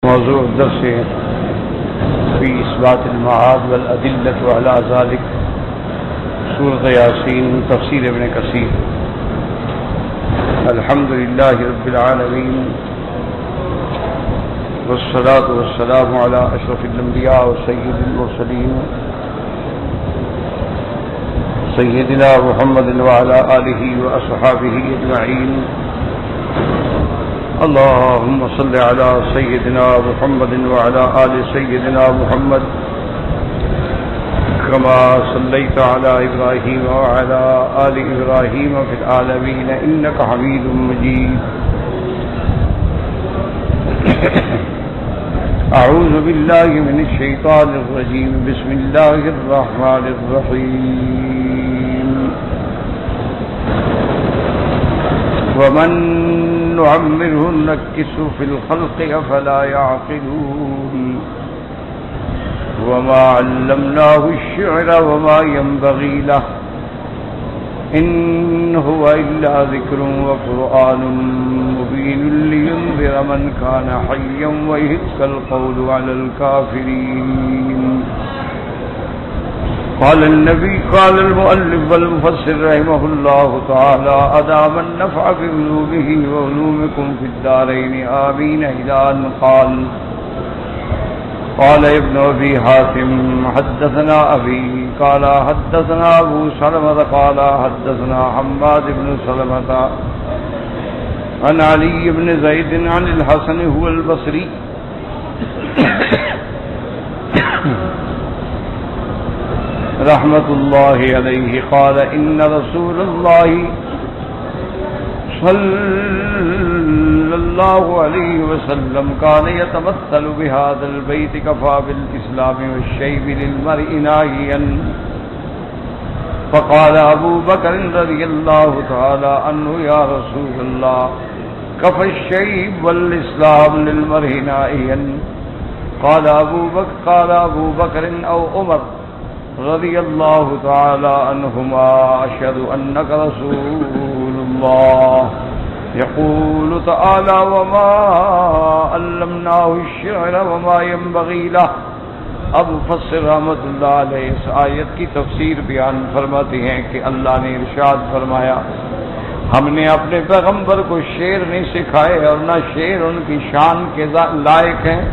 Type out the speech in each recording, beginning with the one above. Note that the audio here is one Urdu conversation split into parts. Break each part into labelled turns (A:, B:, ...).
A: موضوع الدرس في إثبات المعاد والأدلة على ذلك سورة ياسين تفسير ابن كثير. الحمد لله رب العالمين والصلاة والسلام على أشرف الأنبياء وسيد المرسلين سيدنا محمد وعلى آله وأصحابه أجمعين. اللهم صل على سيدنا محمد وعلى آل سيدنا محمد كما صليت على إبراهيم وعلى آل إبراهيم في العالمين إنك حميد مجيد. أعوذ بالله من الشيطان الرجيم. بسم الله الرحمن الرحيم. ومن نعمره نكسه في الخلق أفلا يعقلون. وما علمناه الشعر وما ينبغي له إن هو إلا ذكر وقرآن مبين لينذر من كان حيا ويحق القول على الكافرين. قال المؤلف والمفسر رحمه الله تعالى أدام النفع بعلومه وعلومكم في الدارين آمين. إلى أن قال ابن أبي حاتم حدثنا أبي قال حدثنا أبو سلمة قال حدثنا حماد بن سلمة عن علي بن زيد عن الحسن هو البصري رحمة الله عليه قال إن رسول الله صلى الله عليه وسلم كان يتمثل بهذا البيت كفى بالإسلام والشيب للمرء ناهيا. فقال أبو بكر رضي الله تعالى عنه يا رسول الله كفى الشيب والإسلام للمرء ناهيا. قال أبو بكر أو عمر رضي الله تعالى عنهما أشهد أنك رسول الله. يقول تعالى وما علمناه الشعر وما ينبغي له. اب مفسر رحمۃ اللہ علیہ اس آیت کی تفسیر بیان فرماتے ہیں کہ اللہ نے ارشاد فرمایا ہم نے اپنے پیغمبر کو شعر نہیں سکھائے اور نہ شعر ان کی شان کے لائق ہیں.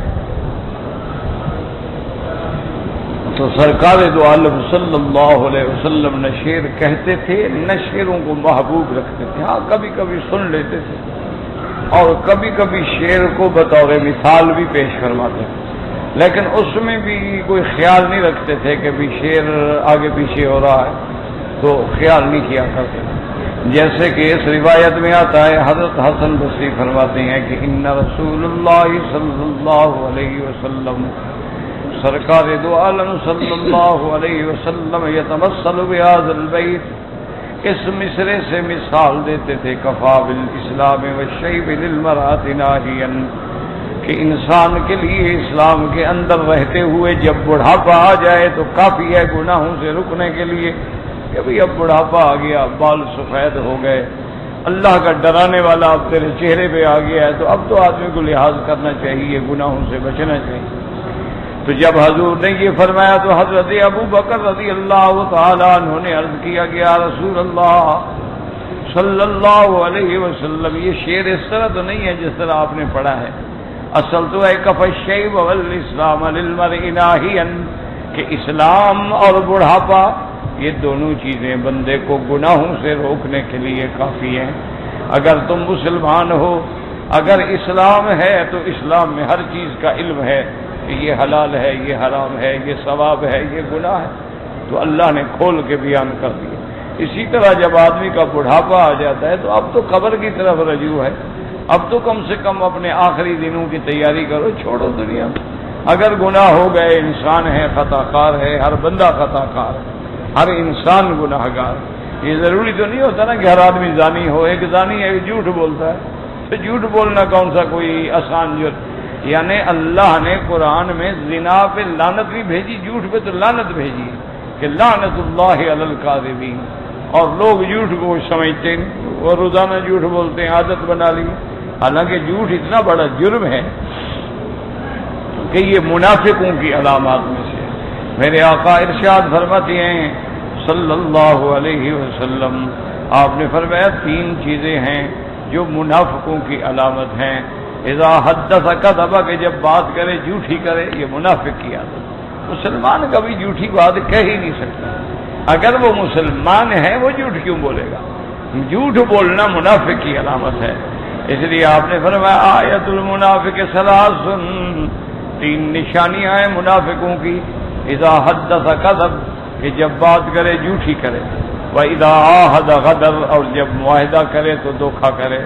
A: تو سرکار دو عالم صلی اللہ علیہ وسلم نہ شعر کہتے تھے نہ شعروں کو محبوب رکھتے تھے. ہاں کبھی کبھی سن لیتے تھے اور کبھی کبھی شعر کو بطور مثال بھی پیش فرماتے تھے، لیکن اس میں بھی کوئی خیال نہیں رکھتے تھے کہ بھی شعر آگے پیچھے ہو رہا ہے تو خیال نہیں کیا کرتے. جیسے کہ اس روایت میں آتا ہے حضرت حسن بصری فرماتے ہیں کہ ان رسول اللہ صلی اللہ علیہ وسلم سرکار دو عالم صلی اللہ علیہ وسلم یتمثل بهذا البیت اس مصرے سے مثال دیتے تھے کفا بالاسلام والشیب للمرأة ناہیا کہ انسان کے لیے اسلام کے اندر رہتے ہوئے جب بڑھاپا آ جائے تو کافی ہے گناہوں سے رکنے کے لیے کہ بھئی اب بڑھاپا آ گیا، بال سفید ہو گئے، اللہ کا ڈرانے والا اب تیرے چہرے پہ آ گیا ہے تو اب تو آدمی کو لحاظ کرنا چاہیے، گناہوں سے بچنا چاہیے. تو جب حضور نے یہ فرمایا تو حضرت ابو بکر رضی اللہ تعالیٰ عنہ نے عرض کیا کہ یا رسول اللہ صلی اللہ علیہ وسلم یہ شعر اس طرح تو نہیں ہے جس طرح آپ نے پڑھا ہے. اصل تو ہے کف الشیب والاسلام للمرء ناہیا کہ اسلام اور بڑھاپا یہ دونوں چیزیں بندے کو گناہوں سے روکنے کے لیے کافی ہیں. اگر تم مسلمان ہو، اگر اسلام ہے تو اسلام میں ہر چیز کا علم ہے کہ یہ حلال ہے، یہ حرام ہے، یہ ثواب ہے، یہ گناہ ہے، تو اللہ نے کھول کے بیان کر دیا. اسی طرح جب آدمی کا بڑھاپا آ جاتا ہے تو اب تو قبر کی طرف رجوع ہے، اب تو کم سے کم اپنے آخری دنوں کی تیاری کرو، چھوڑو دنیا. اگر گناہ ہو گئے انسان ہے، خطا کار ہے، ہر بندہ خطا کار ہے، ہر انسان گناہ گار. یہ ضروری تو نہیں ہوتا نا کہ ہر آدمی زانی ہو. ایک زانی ہے جھوٹ بولتا ہے تو جھوٹ بولنا کون سا کوئی آسان جرم. یعنی اللہ نے قرآن میں زنا پہ لعنت بھی بھیجی، جھوٹ پہ تو لعنت بھیجی کہ لعنت اللہ علی الکاذبین. اور لوگ جھوٹ کو سمجھتے ہیں، وہ روزانہ جھوٹ بولتے ہیں، عادت بنا لی. حالانکہ جھوٹ اتنا بڑا جرم ہے کہ یہ منافقوں کی علامات میں سے ہے۔ میرے آقا ارشاد فرماتے ہیں صلی اللہ علیہ وسلم، آپ نے فرمایا 3 چیزیں ہیں جو منافقوں کی علامت ہیں۔ اذا حدث کذب، کہ جب بات کرے جھوٹی کرے، یہ منافق کی عادت۔ مسلمان کبھی جھوٹی بات کہہ ہی نہیں سکتا، اگر وہ مسلمان ہے وہ جھوٹ کیوں بولے گا؟ جھوٹ بولنا منافق کی علامت ہے۔ اس لیے آپ نے فرمایا آیت المنافق ثلاث، 3 نشانیاں ہیں منافقوں کی۔ اذا حدث کذب، کہ جب بات کرے جھوٹی کرے، وَإِذَا عَاهَدَ غَدَرَ، اور جب معاہدہ کرے تو دھوکہ کرے،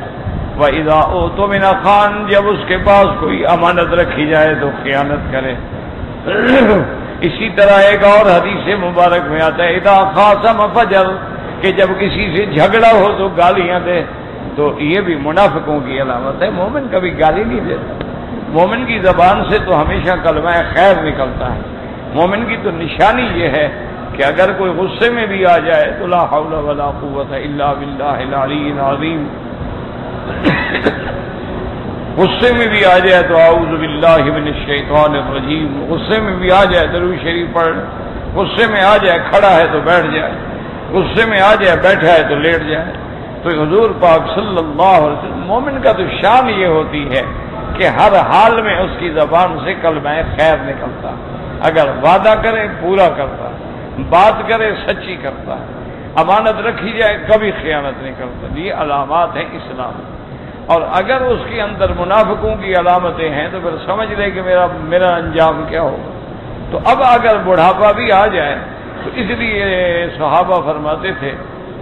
A: وَإِذَا اؤْتُمِنَ خَانَ، جب اس کے پاس کوئی امانت رکھی جائے تو خیانت کرے۔ اسی طرح ایک اور حدیث مبارک میں آتا ہے اذا خاصم فجر، کہ جب کسی سے جھگڑا ہو تو گالیاں دے، تو یہ بھی منافقوں کی علامت ہے۔ مومن کبھی گالی نہیں دیتا، مومن کی زبان سے تو ہمیشہ کلمہ خیر نکلتا ہے۔ مومن کی تو نشانی یہ ہے کہ اگر کوئی غصے میں بھی آ جائے تو لا حول ولا قوت الا باللہ العلی العظیم، غصے میں بھی آ جائے تو اعوذ باللہ من الشیطان الرجیم، غصے میں بھی آ جائے درود شریف پڑھ، غصے میں آ جائے کھڑا ہے تو بیٹھ جائے، غصے میں آ جائے بیٹھا ہے تو لیٹ جائے۔ تو حضور پاک صلی اللہ علیہ وسلم، مومن کا تو شان یہ ہوتی ہے کہ ہر حال میں اس کی زبان سے کلمہ خیر نکلتا، اگر وعدہ کرے پورا کرتا، بات کرے سچی کرتا ہے، امانت رکھی جائے کبھی خیانت نہیں کرتا۔ یہ علامات ہیں اسلام۔ اور اگر اس کے اندر منافقوں کی علامتیں ہیں تو پھر سمجھ لے کہ میرا انجام کیا ہوگا۔ تو اب اگر بڑھاپا بھی آ جائے تو اس لیے صحابہ فرماتے تھے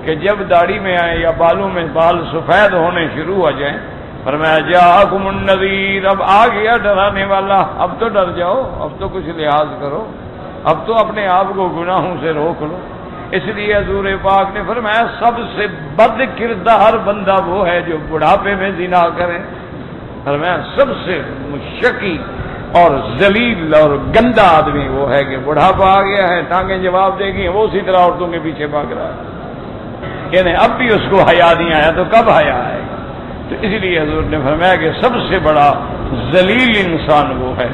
A: کہ جب داڑھی میں آئے یا بالوں میں بال سفید ہونے شروع ہو جائیں، فرمایا جاءکم النذیر، اب آ گیا ڈرانے والا، اب تو ڈر جاؤ، اب تو کچھ لحاظ کرو، اب تو اپنے آپ کو گناہوں سے روک لو۔ اس لیے حضور پاک نے فرمایا سب سے بد کردار بندہ وہ ہے جو بڑھاپے میں زنا کرے۔ فرمایا سب سے مشکی اور ذلیل اور گندا آدمی وہ ہے کہ بڑھاپا آ گیا ہے، ٹانگیں جواب دے گی، وہ اسی طرح عورتوں کے پیچھے بھاگ رہا ہے، یعنی اب بھی اس کو حیا نہیں آیا تو کب حیا آئے گا؟ تو اس لیے حضور نے فرمایا کہ سب سے بڑا ذلیل انسان وہ ہے۔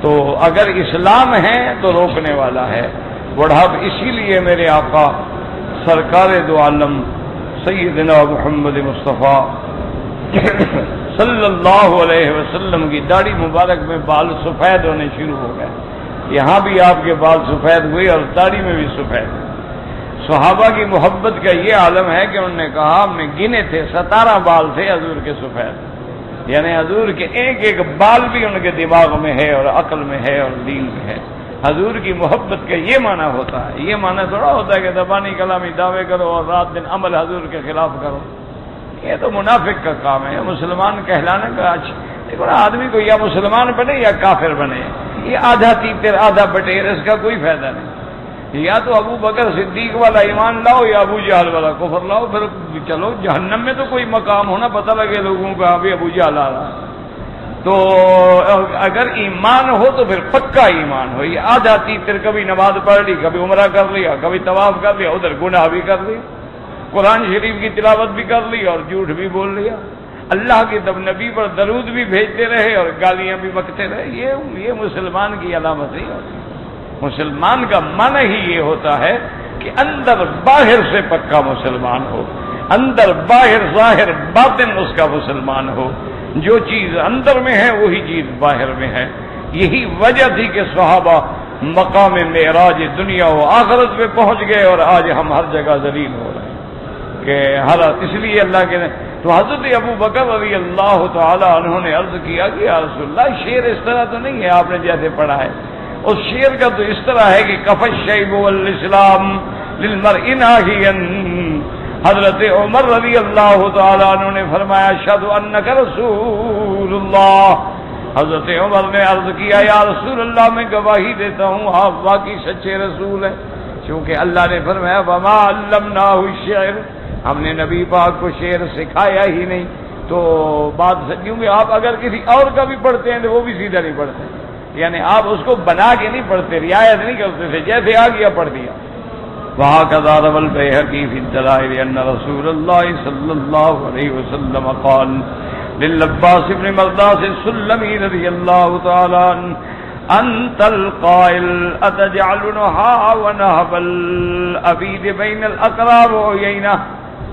A: تو اگر اسلام ہے تو روکنے والا ہے بڑھاپ۔ اسی لیے میرے آقا سرکار دو عالم سیدنا محمد مصطفیٰ صلی اللہ علیہ وسلم کی داڑھی مبارک میں بال سفید ہونے شروع ہو گئے، یہاں بھی آپ کے بال سفید ہوئے اور داڑھی میں بھی سفید ہوئے۔ صحابہ کی محبت کا یہ عالم ہے کہ انہوں نے کہا ہم نے گنے تھے 17 بال تھے حضور کے سفید، یعنی حضور کے ایک ایک بال بھی ان کے دماغ میں ہے اور عقل میں ہے اور دین میں ہے۔ حضور کی محبت کا یہ معنی ہوتا ہے، یہ معنی تھوڑا ہوتا ہے کہ زبانی کلامی دعوے کرو اور رات دن عمل حضور کے خلاف کرو، یہ تو منافق کا کام ہے۔ مسلمان کہلانے کا دیکھو نا، آدمی کو یا مسلمان بنے یا کافر بنے، یہ آدھا تیتر آدھا بٹیر، اس کا کوئی فائدہ نہیں۔ یا تو ابو بکر صدیق والا ایمان لاؤ یا ابو جہل والا کفر لاؤ، پھر چلو جہنم میں تو کوئی مقام ہونا، پتہ لگے لوگوں کو ابھی ابو جہل آ رہا ہے۔ تو اگر ایمان ہو تو پھر پکا ایمان ہو، یہ آدھا تیتر کبھی نماز پڑھ لی، کبھی عمرہ کر لیا، کبھی طواف کر لیا، ادھر گناہ بھی کر لیا، قرآن شریف کی تلاوت بھی کر لی اور جھوٹ بھی بول لیا، اللہ کی نبی پر درود بھی بھیجتے رہے اور گالیاں بھی بکتے رہے۔ یہ مسلمان کی علامت نہیں ہوتی۔ مسلمان کا معنی ہی یہ ہوتا ہے کہ اندر باہر سے پکا مسلمان ہو، اندر باہر ظاہر باطن اس کا مسلمان ہو، جو چیز اندر میں ہے وہی چیز باہر میں ہے۔ یہی وجہ تھی کہ صحابہ مقام معراج دنیا و آخرت پہ پہنچ گئے اور آج ہم ہر جگہ ذلیل ہو رہے ہیں کہ اس لیے اللہ کے تو حضرت ابو بکر رضی اللہ تعالی عنہ نے عرض کیا کہ یا رسول اللہ شعر اس طرح تو نہیں ہے آپ نے جیسے پڑھا ہے، اس شعر کا تو اس طرح ہے کہ کف الشیب والاسلام للمرء ناہیا۔ حضرت عمر رضی اللہ تعالی عنہ نے فرمایا اشہد انک رسول اللہ۔ حضرت عمر نے عرض کیا یا رسول اللہ میں گواہی دیتا ہوں آپ واقعی سچے رسول ہیں، چونکہ اللہ نے فرمایا وما علمناہ الشعر، ہم نے نبی پاک کو شعر سکھایا ہی نہیں۔ تو بات کیونکہ آپ اگر کسی اور کا بھی پڑھتے ہیں تو وہ بھی سیدھا نہیں پڑھتے، یعنی آپ اس کو بنا کے نہیں پڑھتے، رعایت نہیں کرتے تھے، جیسے آ گیا پڑھ دیا۔ وهكذا روى البيهقي في الدلائل أن رسول الله صلى الله عليه وسلم قال للعباس بن مرداس السلمي رضي الله تعالى عنه أنت القائل أتجعل نها ونهب الأبيد بين الأقرى وعيينة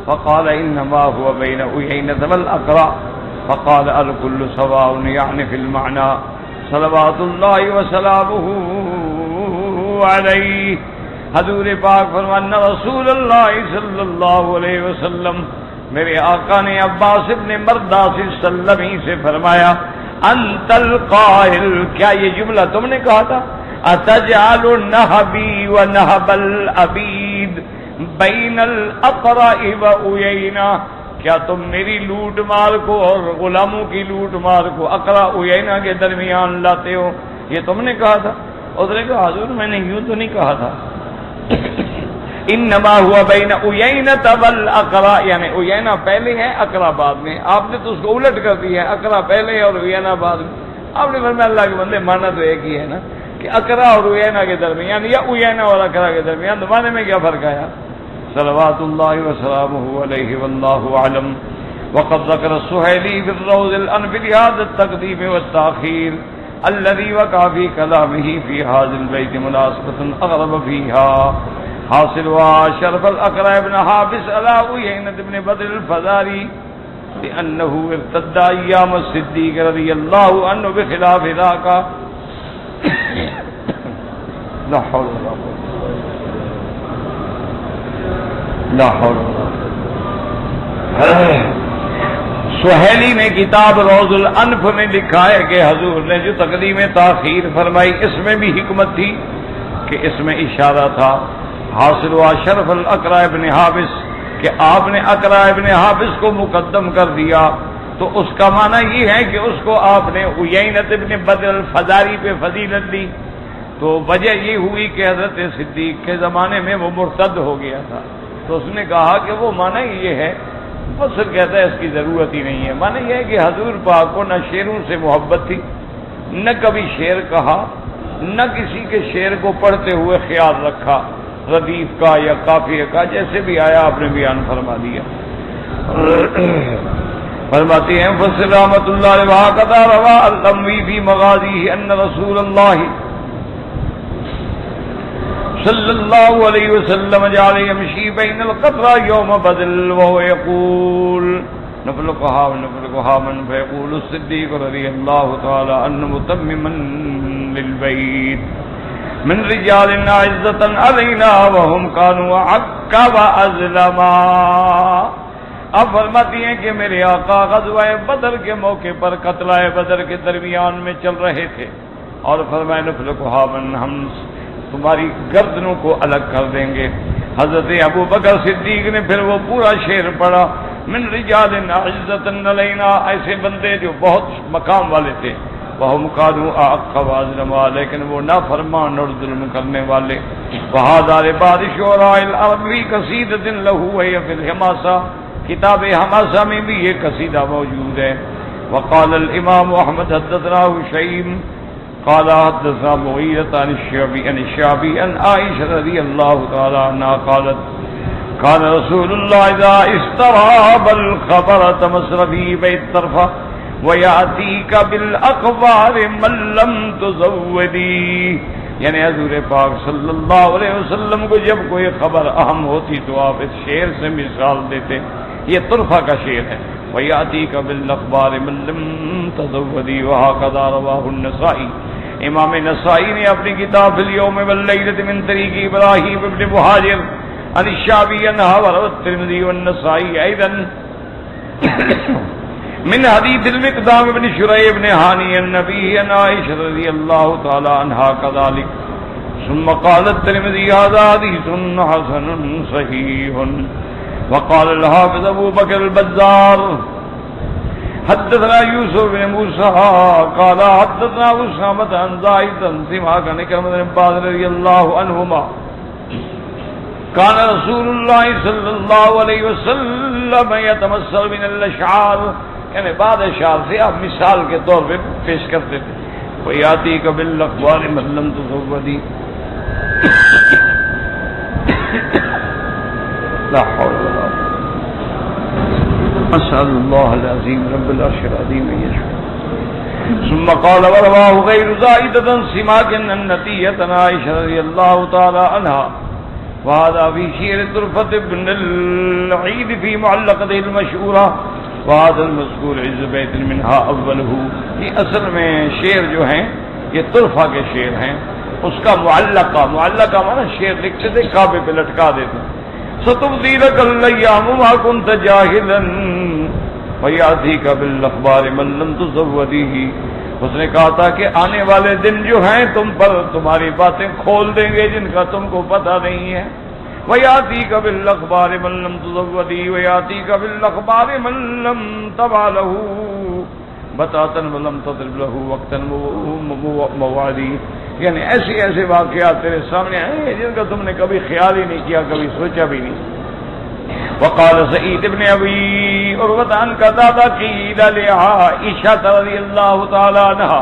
A: فقال إنما هو بين عيينة والأقرى فقال الكل سواء يعني في المعنى صلوات الله وسلامه علیہ. حضور پاک فرمان رسول اللہ صلی اللہ علیہ وسلم میرے آقا نے عباس ابن مرداس السلمی سے فرمایا انت القائل، کیا یہ جملہ تم نے کہا تھا؟ اتجعل نہبی ونہب العبید بین الاقرع وعیینہ، کیا تم میری لوٹ مار کو اور غلاموں کی لوٹ مار کو اقرع عیینہ کے درمیان لاتے ہو؟ یہ تم نے کہا تھا؟ اس نے کہا حضور میں نے یوں تو نہیں کہا تھا. انما ہوا بین عیینہ والاقرع، یعنی عیینہ پہلے ہے اقرع بعد میں. آپ نے تو اس کو الٹ کر دیا ہے، اقرع پہلے اور عیینہ بعد میں. آپ نے فرمایا اللہ کے بندے معنی تو ایک ہی ہے نا کہ اقرع اور عیینہ کے درمیان یا عیینہ اور اقرع کے درمیان، تو معنی میں کیا فرق آیا؟ صلوات اللہ وسلامہ علیہ واللہ اعلم. وقد ذکر السہیلی فی الروض الانف لهذا التقدیم والتاخیر الذي وقع في كلامه في هذا البيت مناسبة أغرب فيها حاصلها شرف الأقرع بن حابس على عيينة بن بدر الفزاري لأنه ارتد أيام الصديق رضي الله عنه بخلاف ذاك. لا حول ولا قوة لا حول ولا قوة. سہیلی نے کتاب روض الانف میں لکھا ہے کہ حضور نے جو تقدیم تاخیر فرمائی اس میں بھی حکمت تھی کہ اس میں اشارہ تھا حاصل ہوا شرف الاقرع ابن حابس کہ آپ نے اقرع ابن حابس کو مقدم کر دیا، تو اس کا معنی یہ ہے کہ اس کو آپ نے عیینۃ ابن بدر الفزاری پہ فضیلت دی. تو وجہ یہ ہوئی کہ حضرت صدیق کے زمانے میں وہ مرتد ہو گیا تھا، تو اس نے کہا کہ وہ معنی یہ ہے. مفسر کہتا ہے اس کی ضرورت ہی نہیں ہے. معنی یہ ہے کہ حضور پاک کو نہ شعروں سے محبت تھی، نہ کبھی شعر کہا، نہ کسی کے شعر کو پڑھتے ہوئے خیال رکھا ردیف کا یا قافیہ کا، جیسے بھی آیا آپ نے بیان فرما دیا. فرماتے ہیں مفسر رحمۃ اللہ علیہ وہکذا روا القموی فی مغازیہ ان رسول اللہ صلی اللہ علیہ وسلم جعل یمشی بین القطرہ یوم بدر وهو یقول نفلقها من فیقول الصدیق رضی اللہ تعالی عنہ متمما للبیت من رجال عزة علینا وهم كانوا عق وازلما. اب فرماتی ہیں کہ میرے آقا غزوہ بدر کے موقع پر قتلہ بدر کے درمیان میں چل رہے تھے اور فرمائے نفلقها من، ہم تمہاری گردنوں کو الگ کر دیں گے. حضرت ابو بکر صدیق نے پھر وہ پورا شعر پڑھا من رجال عزة علینا، ایسے بندے جو بہت مقام والے تھے، وهم كانوا اعق واظلما، لیکن وہ نافرمان اور ظلم کرنے والے. وهذا لبعض شعراء العرب في قصیدۃ له وهي في الحماسہ، کتاب حماسہ میں بھی یہ قصیدہ موجود ہے. وقال الامام احمد حدثنا شعیب قال حدثنا مغیرۃ عن الشعبی عن عائشہ رضی اللہ تعالی عنہا قالت كان رسول الله اذا استراب الخبر تمسر في بيت طرفه وياتيك بالاخبار من لم تزودي، یعنی حضور پاک صلی اللہ علیہ وسلم کو جب کوئی خبر اہم ہوتی تو آپ اس شعر سے مثال دیتے. یہ طرفہ کا شعر ہے. وياتيك بالاخبار من لم تزودي وهكذا رواه النسائی. امام نسائی نے اپنی کتاب اليوم واللیلۃ من طریق ابراہیم ابن مہاجر عن الشعبی عنہ والترمذی والنسائی ایضا من حدیث المقدام بن شریح بن ہانی النبی عن عائشہ رضی اللہ تعالی عنہا كذلك. ثم قال الترمذی هذا حدیث حسن صحیح. وقال الحافظ ابو بکر البزار حدثنا یوسف بن موسیٰ قال حدثنا اسامۃ عن زائد عن سماک عن اکرمۃ بن عباس رضی اللہ عنہما كان رسول اللہ صلی اللہ علیہ وسلم یتمثل من الاشعار، یعنی بعد اشعار سے آپ مثال کے طور پہ پیش کرتے تھے. وَيَأْتِيكَ بِالْأَخْبَارِ مَن لَّمْ تُزَوِّدِ. لا حول ولا قوة. أسأل الله العظيم رب العرش العظيم أن يشفي. ثم قال ورواه غير زائدة سماك النتية عائشة رضي الله تعالى عنها وهذا في شعر طرفة بن العيد في معلقته المشهورة وهذا المذكور عز بیت منها اوله. یہ اصل میں شعر جو ہیں یہ طرفہ کے شعر ہیں، اس کا معلقہ مانا شعر لکھتے تھے کعبے پہ لٹکا دیتے. ستبدی لک الايام ما كنت جاهلا وياتيك بالاخبار من لم تزوديه. اس نے کہا تھا کہ آنے والے دن جو ہیں تم پر تمہاری باتیں کھول دیں گے جن کا تم کو پتہ نہیں ہے. وَيَأْتِيكَ بِالْأَخْبَارِ مَن لَّمْ تُزَوِّدْهُ وَيَأْتِيكَ بِالْأَخْبَارِ مَن لَّمْ تَبْعَ بَتَاتًا وَلَمْ تَضْرِبْ لَهُ وَقْتًا مَوْعِدًا. یعنی ایسے واقعات تیرے سامنے ہیں جن کا تم نے کبھی خیال ہی نہیں کیا، کبھی سوچا بھی نہیں. وقال سعید بن ابی عروۃ عن قتادہ قیل لعائشہ رضی اللہ تعالی عنہا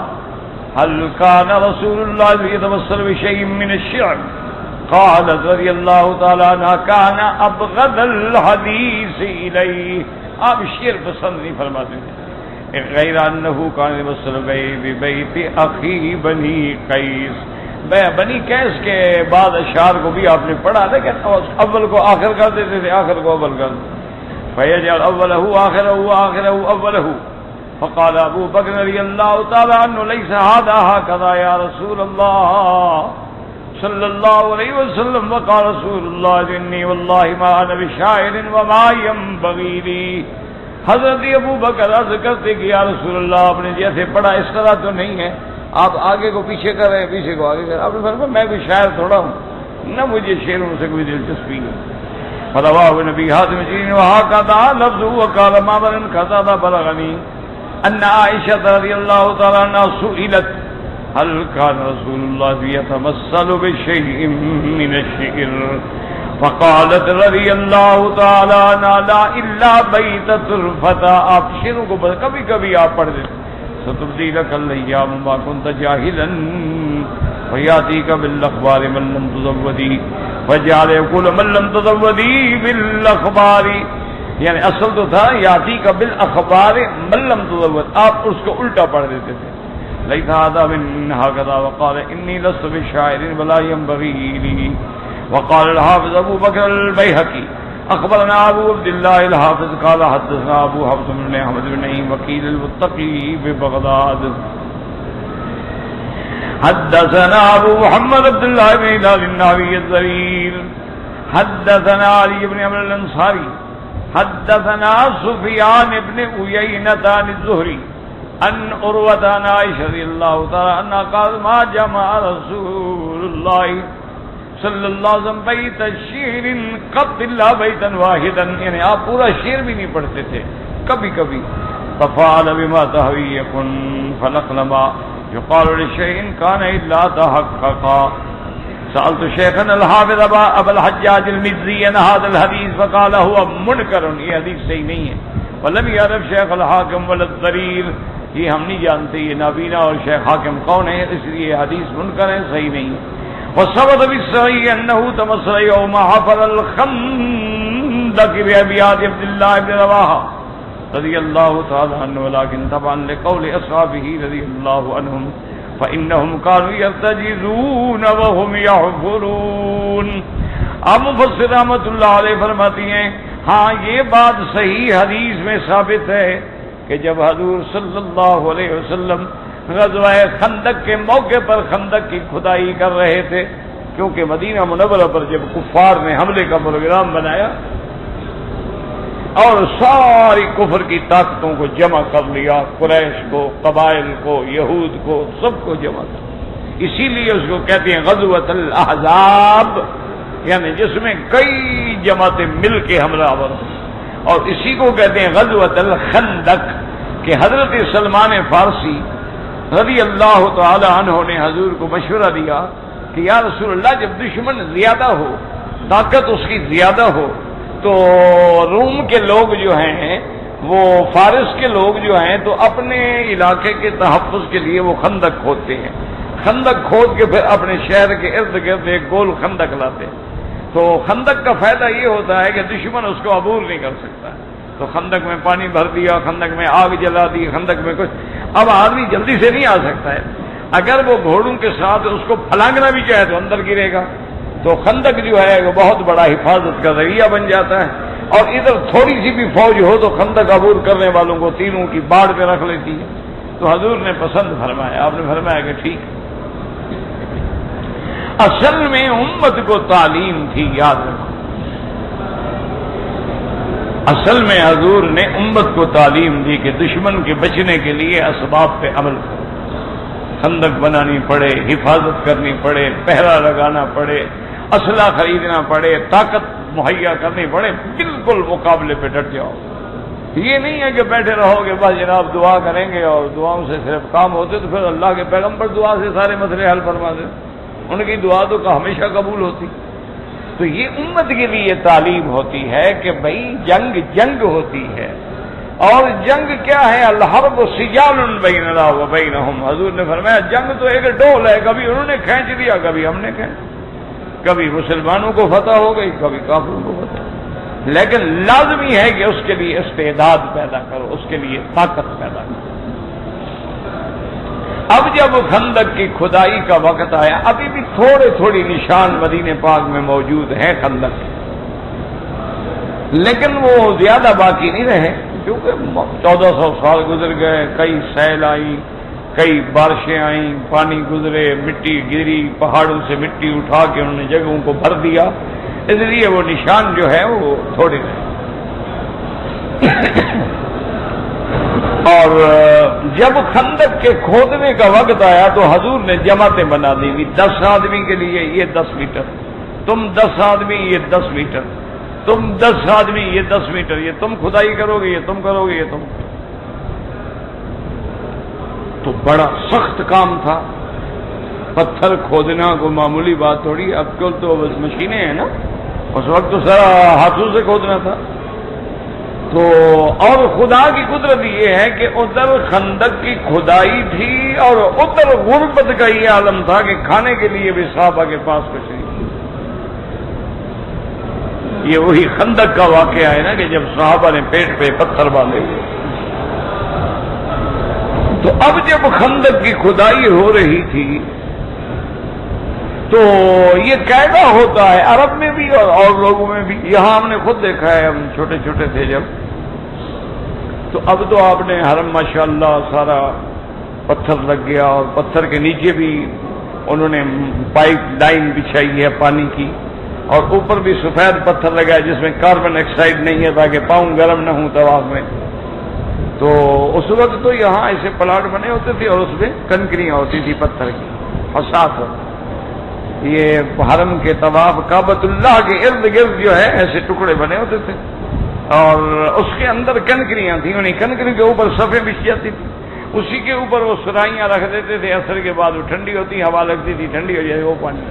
A: هل كان رسول الله يتوسل بشيء من الشعر؟ قالت رضی اللہ تعالی عنہ كان ابغض الحدیث الیہ. آپ شعر پسند نہیں فرماتے تھے، غیر انه كان يتوسل ببیت اخی بنی قیس. بنی قیس کے بعد اشعار کو بھی آپ نے پڑھا، لیکن اول کو آخر کر دیتے تھے، آخر کو اول کر دیتے. فیجعل اوله آخرہ وآخرہ اولہ. فقال ابو بکر رضی اللہ تعالی عنہ لیس هذا هكذا یا رسول اللہ صلی اللہ علیہ وسلم. وقال رسول اللہ انی واللہ ما انا بشاعر وما ينبغي لي. حضرت ابو بکر عرض کرتے کہ یا رسول اللہ آپ نے جیسے پڑھا اس طرح تو نہیں ہے، آپ آگے کو پیچھے کر رہے ہیں، پیچھے کو آگے کر رہے ہیں. آپ نے فرمایا میں کوئی شاعر تھوڑا ہوں، نہ مجھے شعروں سے کوئی دلچسپی نہیں. فرواه نبی حاتم جین وهكذا لفظه وقال ما بن قتادہ بلغني ان عائشہ رضی اللہ تعالی عنہا سئلت هل كان رسول الله يتمثل بشيء من الشعر فقالت رضی اللہ تعالی عنہا لا الا بیت طرفة. آپ شعروں کو کبھی کبھی آپ پڑھ دیتے. ستبدی لک الايام ما كنت جاهلا وياتيك بالاخبار من لم تزودي فجعل يقول من لم تزودي بالاخبار. یعنی اصل تو تھا یاتیک بالاخبار من لم تزود، آپ اس کو الٹا پڑھ دیتے تھے. لیس هذا من هكذا. وقال انی لست بشاعر ولا ينبغي لي. وقال الحافظ ابو بکر البیہقی اخبرنا ابو عبد الله الحافظ قال حدثنا ابو حفص بن احمد بن نعیم وکیل المتقی ببغداد حدثنا ابو محمد عبد الله بن هلال الناوی الزریر حدثنا علی بن عمرو الانصاری حدثنا سفیان بن عیینة عن الزہری ان عروۃ عن عائشہ رضی اللہ تعالی عنہا قال ما جمع رسول اللہ صلی اللہ علیہ وسلم بیت شعر قط الا بیتا واحدا. یعنی آپ پورا شعر بھی نہیں پڑھتے تھے، کبھی کبھی. ففعل بما تهوی یکن فلقلما يقال لشيء كان الا تحققا. سألت شیخنا الحافظ ابا الحجاج المزی عن هذا الحديث فقال هو منکر. یہ حدیث صحیح نہیں ہے. ولم يعرف شیخ الحاکم ولا الضریر. یہ ہم نہیں جانتے یہ نابینا اور شیخ حاکم کون ہے، اس لیے یہ حدیث منکر ہے، صحیح نہیں ہے. وثبت بالصحيح انه تمثل يوم حفر الخندق بابيات عبد الله بن رواحه رضي الله تعالى عنه ولكن طبعا لقول اصحابه رضي الله عنهم فانهم كانوا يرتجزون وهم يحفرون. اب مفسر رحمۃ اللہ علیہ فرماتی ہیں ہاں یہ بات صحیح حدیث میں ثابت ہے کہ جب حضور صلی اللہ علیہ وسلم غزوہ خندق کے موقع پر خندق کی کھدائی کر رہے تھے، کیونکہ مدینہ منورہ پر جب کفار نے حملے کا پروگرام بنایا اور ساری کفر کی طاقتوں کو جمع کر لیا، قریش کو، قبائل کو، یہود کو، سب کو جمع کر، اسی لیے اس کو کہتے ہیں غزوۃ الاحزاب، یعنی جس میں کئی جماعتیں مل کے حملہ آور، اور اسی کو کہتے ہیں غزوۃ الخندق کہ حضرت سلمان فارسی رضی اللہ تعالی عنہ نے حضور کو مشورہ دیا کہ یا رسول اللہ جب دشمن زیادہ ہو، طاقت اس کی زیادہ ہو، تو روم کے لوگ جو ہیں، وہ فارس کے لوگ جو ہیں، تو اپنے علاقے کے تحفظ کے لیے وہ خندق کھودتے ہیں، خندق کھود کے پھر اپنے شہر کے ارد گرد ایک گول خندق لاتے ہیں. تو خندق کا فائدہ یہ ہوتا ہے کہ دشمن اس کو عبور نہیں کر سکتا. تو خندق میں پانی بھر دیا، خندق میں آگ جلا دی، خندق میں کچھ. اب آدمی جلدی سے نہیں آ سکتا ہے، اگر وہ گھوڑوں کے ساتھ اس کو پھلانگنا بھی چاہے تو اندر گرے گا، تو خندق جو ہے وہ بہت بڑا حفاظت کا ذریعہ بن جاتا ہے، اور ادھر تھوڑی سی بھی فوج ہو تو خندق عبور کرنے والوں کو تینوں کی باڑ پہ رکھ لیتی ہے۔ تو حضور نے پسند فرمایا، آپ نے فرمایا کہ ٹھیک۔ اصل میں امت کو تعلیم تھی، یاد رکھو، اصل میں حضور نے امت کو تعلیم دی کہ دشمن کے بچنے کے لیے اسباب پہ عمل کرو، خندق بنانی پڑے، حفاظت کرنی پڑے، پہرا لگانا پڑے، اسلحہ خریدنا پڑے، طاقت مہیا کرنی پڑے، بالکل مقابلے پہ ڈٹ جاؤ۔ یہ نہیں ہے کہ بیٹھے رہو گے بس جناب دعا کریں گے اور دعاؤں سے صرف کام ہوتے، تو پھر اللہ کے پیغمبر دعا سے سارے مسئلے حل فرما دیں، ان کی دعا تو ہمیشہ قبول ہوتی۔ تو یہ امت کے لیے تعلیم ہوتی ہے کہ بھائی جنگ ہوتی ہے، اور جنگ کیا ہے؟ الحرب سجال بیننا و بینہم، حضور نے فرمایا جنگ تو ایک ڈول ہے، کبھی انہوں نے کھینچ لیا، کبھی ہم نے کھینچ، کبھی مسلمانوں کو فتح ہو گئی، کبھی کافروں کو فتح، لیکن لازمی ہے کہ اس کے لیے استعداد پیدا کرو، اس کے لیے طاقت پیدا کرو۔ اب جب خندق کی کھدائی کا وقت آیا، ابھی بھی تھوڑے تھوڑی نشان مدینے پاک میں موجود ہیں خندق، لیکن وہ زیادہ باقی نہیں رہے، کیونکہ 1400 سال گزر گئے، کئی سیل آئی، کئی بارشیں آئیں، پانی گزرے، مٹی گری، پہاڑوں سے مٹی اٹھا کے انہوں نے جگہوں کو بھر دیا، اس لیے وہ نشان جو ہے وہ تھوڑے رہے۔ اور جب خندق کے کھودنے کا وقت آیا تو حضور نے جماعتیں بنا دی، 10 آدمی کے لیے یہ 10 میٹر، تم 10 آدمی یہ 10 میٹر، تم 10 آدمی یہ 10 میٹر، یہ تم کھدائی کرو گے، یہ تم کرو گے، یہ تم۔ تو بڑا سخت کام تھا، پتھر کھودنا کو معمولی بات تھوڑی، اب کل تو بس مشینیں ہیں نا، اس وقت تو سارا ہاتھوں سے کھودنا تھا۔ تو اور خدا کی قدرت یہ ہے کہ ادھر خندق کی کھدائی تھی اور ادھر غربت کا یہ عالم تھا کہ کھانے کے لیے بھی صحابہ کے پاس کچھ نہیں۔ یہ وہی خندق کا واقعہ ہے نا کہ جب صحابہ نے پیٹ پہ پتھر باندھے، تو اب جب خندق کی کھدائی ہو رہی تھی تو یہ قاعدہ ہوتا ہے عرب میں بھی اور لوگوں میں بھی، یہاں ہم نے خود دیکھا ہے، ہم چھوٹے چھوٹے تھے جب، تو اب تو آپ نے حرم ماشاءاللہ سارا پتھر لگ گیا، اور پتھر کے نیچے بھی انہوں نے پائپ لائن بچھائی ہے پانی کی، اور اوپر بھی سفید پتھر لگا ہے جس میں کاربن آکسائڈ نہیں ہے تاکہ پاؤں گرم نہ ہوں طواف میں۔ تو اس وقت تو یہاں ایسے پلاٹ بنے ہوتے تھے اور اس میں کنکریاں ہوتی تھی پتھر کی، اور ساتھ یہ حرم کے طواف کعبۃ اللہ کے ارد گرد جو ہے ایسے ٹکڑے بنے ہوتے تھے، اور اس کے اندر کنکریاں تھیں، انہیں کنکری کے اوپر صفیں بچھ جاتی تھی، اسی کے اوپر وہ سرائیاں رکھ دیتے تھے، عصر کے بعد وہ ٹھنڈی ہوتی، ہوا لگتی تھی، ٹھنڈی ہو جائے وہ پانی۔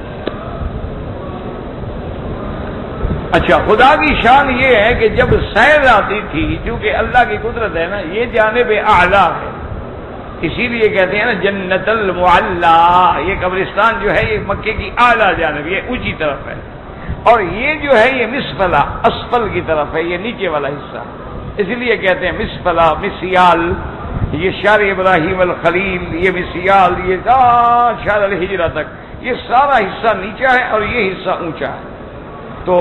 A: اچھا، خدا کی شان یہ ہے کہ جب سیل آتی تھی، کیونکہ اللہ کی قدرت ہے نا، یہ جانب اعلیٰ ہے، اسی لیے کہتے ہیں نا جنت المعلا، یہ قبرستان جو ہے یہ مکے کی اعلیٰ جانب، یہ اونچی طرف ہے، اور یہ جو ہے یہ مسفلا اسفل کی طرف ہے، یہ نیچے والا حصہ، اس لیے کہتے ہیں مسفلا، مسیال، یہ شار ابراہیم الخلیل، یہ مسیال، یہ شار الحجرہ تک، یہ سارا حصہ نیچا ہے اور یہ حصہ اونچا ہے، تو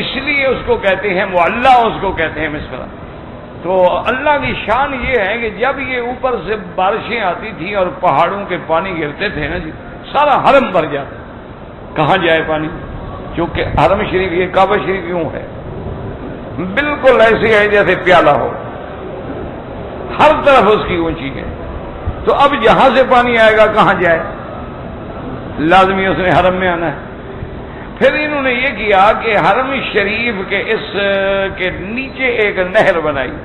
A: اس لیے اس کو کہتے ہیں معلا، اس کو کہتے ہیں مسفلا۔ تو اللہ کی شان یہ ہے کہ جب یہ اوپر سے بارشیں آتی تھیں اور پہاڑوں کے پانی گرتے تھے نا جی، سارا حرم بھر جاتا، کہاں جائے پانی؟ کیونکہ حرم شریف یہ کعبہ شریف یوں ہے، بالکل ایسے ہے جیسے پیالہ ہو، ہر طرف اس کی اونچی ہے، تو اب جہاں سے پانی آئے گا کہاں جائے؟ لازمی اس نے حرم میں آنا ہے۔ پھر انہوں نے یہ کیا کہ حرم شریف کے اس کے نیچے ایک نہر بنائی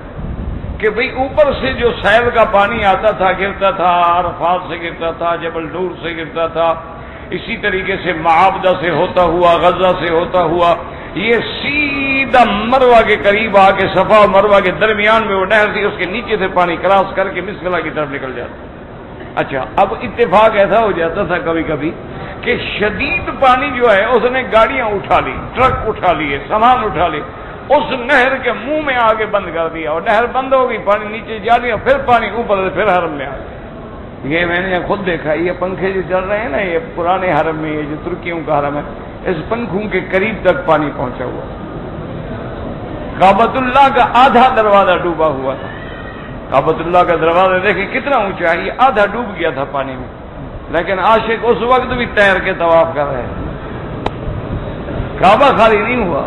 A: کہ بھئی اوپر سے جو سیل کا پانی آتا تھا، گرتا تھا، عرفات سے گرتا تھا، جبل نور سے گرتا تھا، اسی طریقے سے معابدہ سے ہوتا ہوا، غزہ سے ہوتا ہوا، یہ سیدھا مروہ کے قریب آ کے صفا اور مروہ کے درمیان میں وہ نہر تھی، اس کے نیچے سے پانی کراس کر کے مسفلا کی طرف نکل جاتا۔ اچھا، اب اتفاق ایسا ہو جاتا تھا کبھی کبھی کہ شدید پانی جو ہے اس نے گاڑیاں اٹھا لی، ٹرک اٹھا لیے، سامان اٹھا لیے، اس نہر کے منہ میں آگے بند کر دیا، اور نہر بند ہو گئی، پانی نیچے جا لیا، پھر پانی اوپر سے پھر حرم میں آ گیا۔ یہ میں نے خود دیکھا، یہ پنکھے جو چل رہے ہیں نا، یہ پرانے حرم میں، یہ جو ترکیوں کا حرم ہے، اس پنکھوں کے قریب تک پانی پہنچا ہوا، کعبۃ اللہ کا آدھا دروازہ ڈوبا ہوا تھا۔ کعبۃ اللہ کا دروازہ دیکھیں کتنا اونچا ہے، یہ آدھا ڈوب گیا تھا پانی میں، لیکن عاشق اس وقت بھی تیر کے طواف کر رہے ہیں۔ کعبہ خالی نہیں ہوا،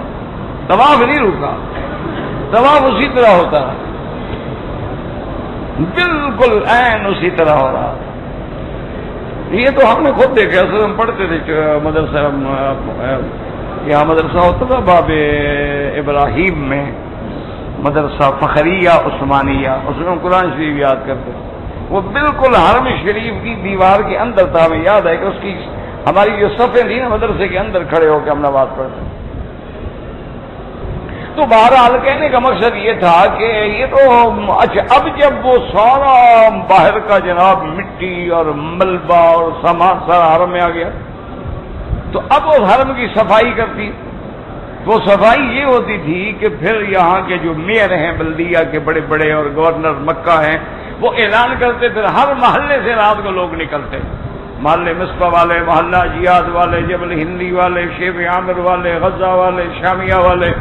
A: طواف نہیں رکا، طواف اسی طرح ہوتا ہے، بالکل عین اسی طرح ہو رہا۔ یہ تو ہم نے خود دیکھا، اصل ہم پڑھتے تھے مدرسہ، یہاں مدرسہ ہوتا تھا باب ابراہیم میں، مدرسہ فخریہ عثمانیہ، اس میں ہم قرآن شریف یاد کرتے تھے، وہ بالکل حرم شریف کی دیوار کے اندر تھا۔ ہمیں یاد ہے کہ اس کی ہماری جو صفیں تھی نا مدرسے کے اندر کھڑے ہو کے ہم نماز پڑھتے۔ تو بہرحال کہنے کا مقصد یہ تھا کہ یہ تو اچھا، اب جب وہ سارا باہر کا جناب مٹی اور ملبہ اور سامان سارا حرم میں آ گیا، تو اب اس حرم کی صفائی کرتی۔ وہ صفائی یہ ہوتی تھی کہ پھر یہاں کے جو میئر ہیں بلدیہ کے بڑے بڑے اور گورنر مکہ ہیں، وہ اعلان کرتے، پھر ہر محلے سے رات کو لوگ نکلتے، محلے مصباح والے، محلہ جیاد والے، جبل ہندی والے، شیخ عامر والے، غزہ والے، شامیہ والے،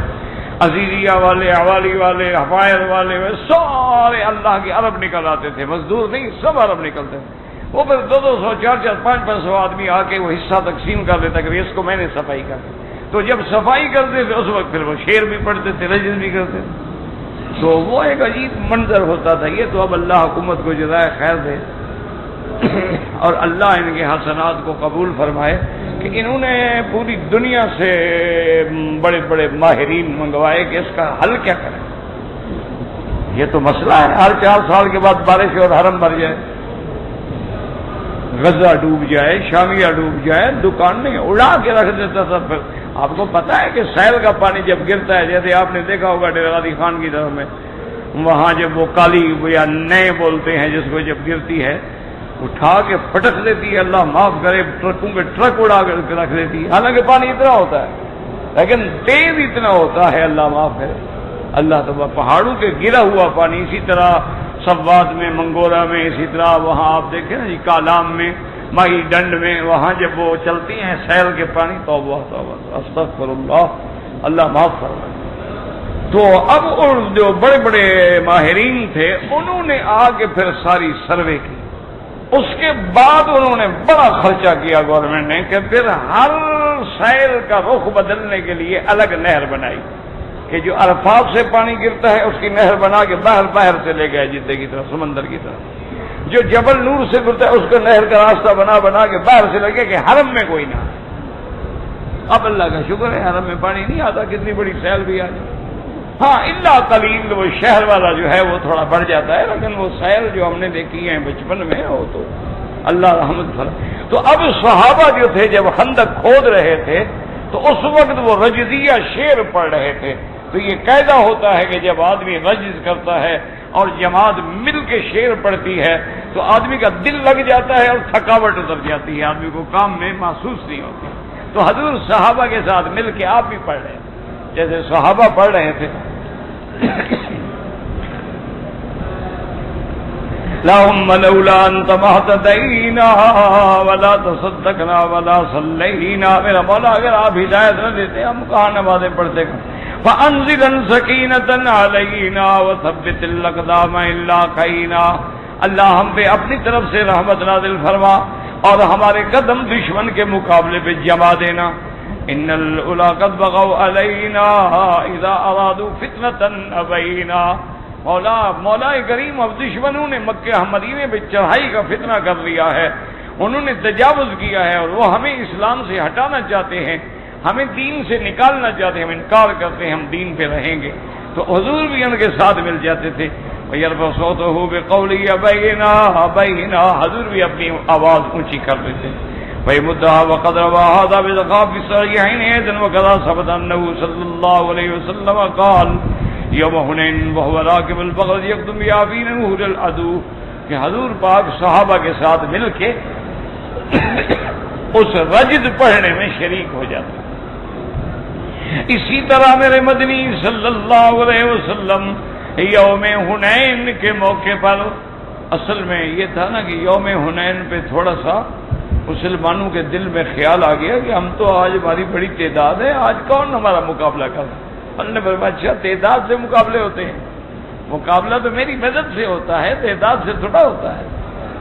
A: عزیزیہ والے، عوالی والے، حفائر والے، سارے اللہ کے عرب نکل آتے تھے، مزدور نہیں، سب عرب نکلتے تھے۔ وہ پھر 200 400 500 آدمی آ کے وہ حصہ تقسیم کر دیتا کہ اس کو میں نے صفائی کر دی۔ تو جب صفائی کرتے تھے اس وقت پھر وہ شعر بھی پڑھتے تھے، رجز بھی کرتے تھے، تو وہ ایک عجیب منظر ہوتا تھا۔ یہ تو اب اللہ حکومت کو جزائے خیر دے اور اللہ ان کے حسنات کو قبول فرمائے کہ انہوں نے پوری دنیا سے بڑے بڑے ماہرین منگوائے کہ اس کا حل کیا کریں۔ یہ تو مسئلہ ہے، ہر 4 سال کے بعد بارش اور حرم بھر جائے، غزہ ڈوب جائے، شامیہ ڈوب جائے، دکانیں اڑا کے رکھ دیتا تھا۔ پھر آپ کو پتا ہے کہ سیل کا پانی جب گرتا ہے، جیسے آپ نے دیکھا ہوگا ڈیرہ غازی خان کی طرف میں، وہاں جب وہ کالی یا نئے بولتے ہیں جس کو جب گرتی ہے، اٹھا کے پھٹک دیتی ہے، اللہ معاف کرے، ٹرکوں کے ٹرک اڑا کر کے رکھ دیتی ہے، حالانکہ پانی اتنا ہوتا ہے لیکن تیز اتنا ہوتا ہے، اللہ معاف کرے۔ اللہ تعالیٰ پہاڑوں کے گرا ہوا پانی، اسی طرح سوات میں، منگورا میں، اسی طرح وہاں آپ دیکھیں نا جی کالام میں، ماہی ڈنڈ میں، وہاں جب وہ چلتی ہیں سیل کے پانی، توبہ توبہ استغفر اللہ، اللہ معاف فرمائے۔ تو اب جو بڑے بڑے ماہرین تھے انہوں نے آ کے پھر ساری سروے کی، اس کے بعد انہوں نے بڑا خرچہ کیا گورنمنٹ نے کہ پھر ہر سیل کا رخ بدلنے کے لیے الگ نہر بنائی، کہ جو عرفات سے پانی گرتا ہے اس کی نہر بنا کے باہر سے لے گئے جدے کی طرف، سمندر کی طرف، جو جبل نور سے گرتا ہے اس کو نہر کا راستہ بنا کے باہر سے لگے کہ حرم میں کوئی نہ۔ اب اللہ کا شکر ہے حرم میں پانی نہیں آتا، کتنی بڑی سیل بھی آ جائے، ہاں اللہ قلیل وہ شہر والا جو ہے وہ تھوڑا بڑھ جاتا ہے، لیکن وہ سیل جو ہم نے دیکھی ہیں بچپن میں وہ تو اللہ رحمت فرمائے۔ تو اب صحابہ جو تھے جب خندق کھود رہے تھے تو اس وقت وہ رجزیہ شعر پڑھ رہے تھے۔ تو یہ قاعدہ ہوتا ہے کہ جب آدمی رجز کرتا ہے اور جماعت مل کے شعر پڑھتی ہے تو آدمی کا دل لگ جاتا ہے اور تھکاوٹ اتر جاتی ہے، آدمی کو کام میں محسوس نہیں ہوتی۔ تو حضور صحابہ کے ساتھ مل کے آپ بھی پڑھ رہے ہیں، جیسے صحابہ پڑھ رہے تھے، اللهم لولا انت ما اهتدينا ولا تصدقنا ولا صلينا، میرا مولا اگر آپ ہدایت نہ دیتے ہم کہاں نمازیں پڑھتے۔ فانزل سکینۃ علینا وثبت الاقدام الا قینا، اللہ ہم پہ اپنی طرف سے رحمت نازل فرما اور ہمارے قدم دشمن کے مقابلے پہ جما دینا۔ ان الاولا قد بغوا علینا اذا ارادوا فتنۃ ابینا، مولا کریم اب دشمنوں نے مکہ مدینے پہ چڑھائی کا فتنہ کر دیا ہے، انہوں نے تجاوز کیا ہے اور وہ ہمیں اسلام سے ہٹانا چاہتے ہیں، ہمیں دین سے نکالنا چاہتے ہیں، ہم انکار کرتے ہیں، ہم دین پہ رہیں گے۔ تو حضور بھی ان کے ساتھ مل جاتے تھے، وَيَرْفَعُ صَوْتَهُ بِقَوْلِهِ بَيْنَا، حضور بھی اپنی آواز اونچی کر دیتے۔ وَيَمُدَّهَا وَقَدْ رَوَى هَذَا بِالْغَافِ الصَّحِيحَيْنِ أَيْضًا وَكَذَا ثَبَتَ أَنَّهُ صَلَّى اللَّهُ عَلَيْهِ وسلم قال يوم حنين وهو راكب البغل يقدم بها في نور العدو، کہ حضور پاک صحابہ کے ساتھ مل کے اس رجد پڑھنے میں شریک ہو جاتے۔ اسی طرح میرے مدنی صلی اللہ علیہ وسلم یوم حنین کے موقع پر اصل میں یہ تھا نا کہ یوم حنین پہ تھوڑا سا مسلمانوں کے دل میں خیال آ گیا کہ ہم تو آج ہماری بڑی تعداد ہے، آج کون ہمارا مقابلہ کر رہا ہے؟ اللہ نے فرمایا اچھا تعداد سے مقابلے ہوتے ہیں، مقابلہ تو میری مدد سے ہوتا ہے، تعداد سے تھوڑا ہوتا ہے۔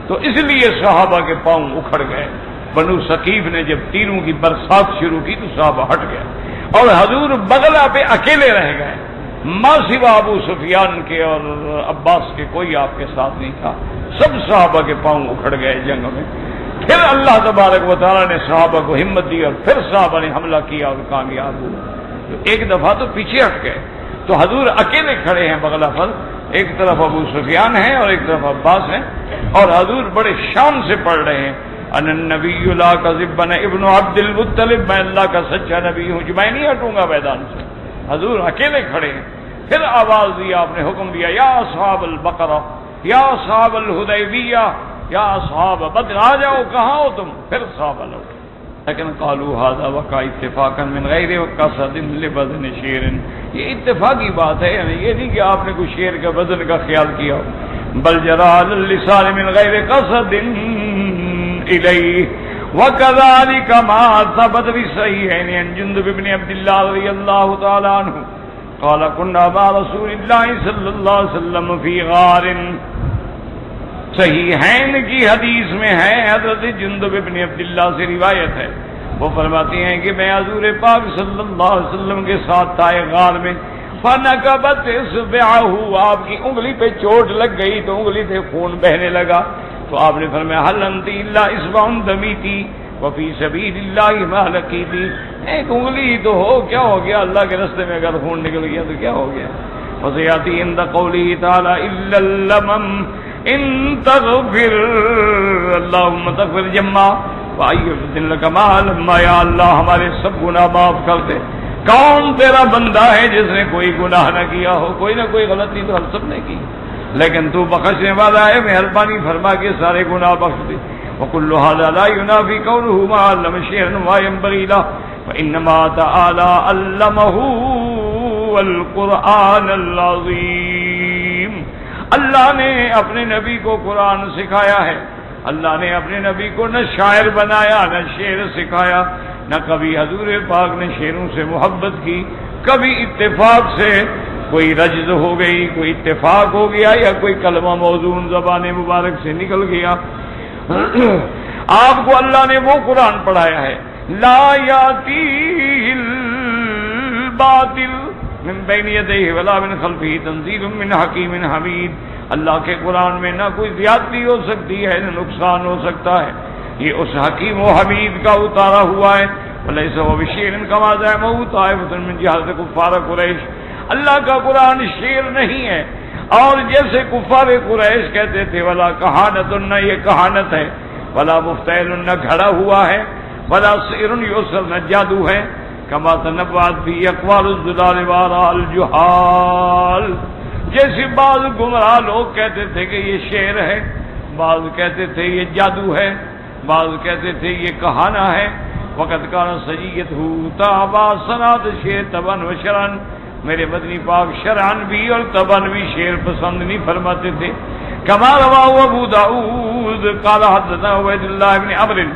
A: تو اس لیے صحابہ کے پاؤں اکھڑ گئے۔ بنو ثقیف نے جب تیروں کی برسات شروع کی تو صحابہ ہٹ گئے اور حضور بغلہ پہ اکیلے رہ گئے، ما سوا ابو سفیان کے اور عباس کے کوئی آپ کے ساتھ نہیں تھا۔ سب صحابہ کے پاؤں اکھڑ گئے جنگ میں۔ پھر اللہ تبارک و تعالیٰ نے صحابہ کو ہمت دی اور پھر صحابہ نے حملہ کیا اور کامیاب ہوئے۔ تو ایک دفعہ تو پیچھے ہٹ گئے، تو حضور اکیلے کھڑے ہیں بغلہ پر، ایک طرف ابو سفیان ہے اور ایک طرف عباس ہے، اور حضور بڑے شان سے پڑھ رہے ہیں ان النبی لا کذب ابن عبد المطلب، میں اللہ کا سچا نبی ہوں جو میں نہیں ہٹوں گا میدان سے۔ حضور اکیلے کھڑے ہیں۔ پھر آواز دی، آپ نے حکم دیا یا اصحاب البقرہ یا اصحاب الحدیبیہ یا اصحاب بدر، آ جاؤ، کہاں ہو تم؟ پھر صحابہ لوٹ، لیکن قالوا هذا وقع اتفاقا من غیر قصد لبدن شیر، یہ اتفاقی بات ہے، یعنی یہ نہیں کہ آپ نے کوئی شیر کے بدن کا خیال کیا، بل جرى على اللسان من غیر قصد الیہ، وكذلك ما ثبت بالصحيحين عن جندب بن عبد الله رضي الله تعالى عنه قال كنا مع رسول الله صلى الله عليه وسلم في غار، صحیحین کی حدیث میں ہے، حضرت جندب بن عبداللہ سے روایت ہے، وہ فرماتے ہیں کہ میں حضور پاک صلی اللہ علیہ وسلم کے ساتھ تھا ایک غار میں، فنکبت اصبعہ، آپ کی انگلی پہ چوٹ لگ گئی تو انگلی سے خون بہنے لگا، تو آپ نے فرمایا حل انت الا اصبع دمیتی وفی سبیل اللہ ما لقیتی، ایک انگلی تو ہو، کیا ہو گیا؟ اللہ کے راستے میں اگر خون نکل گیا تو کیا ہو گیا؟ فسیاتی عند قوله تعالی الا اللمم ان تغفر اللہم تغفر جمع وَأَيُّ لَكَ مَا لَمَّا، یا اللہ ہمارے سب گناہ معاف کر دے۔ کون تیرا بندہ ہے جس نے کوئی گناہ نہ کیا ہو؟ کوئی نہ کوئی غلطی تو ہم سب نے کی، لیکن تو بخشنے والا ہے، مہربانی فرما کے سارے گناہ بخش دے۔ وَكُلُّ هَذَا لَا يُنَافِي قَوْلُهُ مَا عَلَّمَ شِيئًا وَمَا يَنبَغِي لَهُ وَإِنَّمَا تَعَالَى عَلَّمَهُ الْقُرْآنَ الْعَظِيمَ، اللہ نے اپنے نبی کو قرآن سکھایا ہے، اللہ نے اپنے نبی کو نہ شاعر بنایا نہ شعر سکھایا، نہ کبھی حضور پاک نے شعروں سے محبت کی، کبھی اتفاق سے کوئی رجز ہو گئی، کوئی اتفاق ہو گیا یا کوئی کلمہ موزون زبان مبارک سے نکل گیا۔ آپ کو اللہ نے وہ قرآن پڑھایا ہے، لا یاتیہ الباطل من بین یدیہ ولا من خلفہ تنزیل من حکیم حمید، اللہ کے قرآن میں نہ کوئی زیادتی ہو سکتی ہے نہ نقصان ہو سکتا ہے، یہ اس حکیم و حمید کا اتارا ہوا ہے۔ وَلَيْسَ بِشِعْرٍ كَمَا زَعَمَهُ طَائِفَةٌ مِّن جَهَلَةِ كُفَّارِ قُرَيْشٍ، اللہ کا قرآن شعر نہیں ہے، اور جیسے کفار قریش کہتے تھے ولا کہانت، نہ یہ کہانت ہے، ولا مفتعل، نہ گھڑا ہوا ہے، ولا سحر یوسر، نہ جادو ہے، کما تنبأت بھی اقوال الضلال وآراء الجہال، جیسے بعض گمراہ لوگ کہتے تھے کہ یہ شعر ہے، بعض کہتے تھے یہ جادو ہے، بعض کہتے تھے یہ کہانا ہے۔ وقت کان سجیتہ تابع صنعت شعر طبعا و شرعا، میرے مدنی پاک شرعن بھی اور طبعا بھی شعر پسند نہیں فرماتے تھے۔ کما رواہ ابو داؤد قال حدثنا عبید اللہ بن عمرو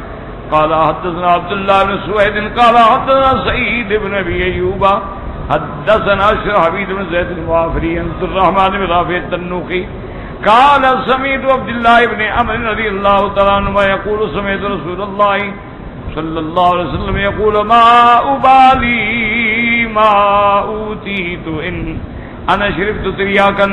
A: قال حدثنا عبد الله بن سويد قال حدثنا سعيد بن ابي ايوب حدثنا شرحبيل بن زيد الوافري عن عبد الرحمن بن رافع التنوخي قال سمعت عبد الله بن عمرو رضي الله تعالى عنه يقول سمعت رسول الله صلى الله عليه وسلم يقول ما أبالي ما أوتيت إن أنا شربت ترياكا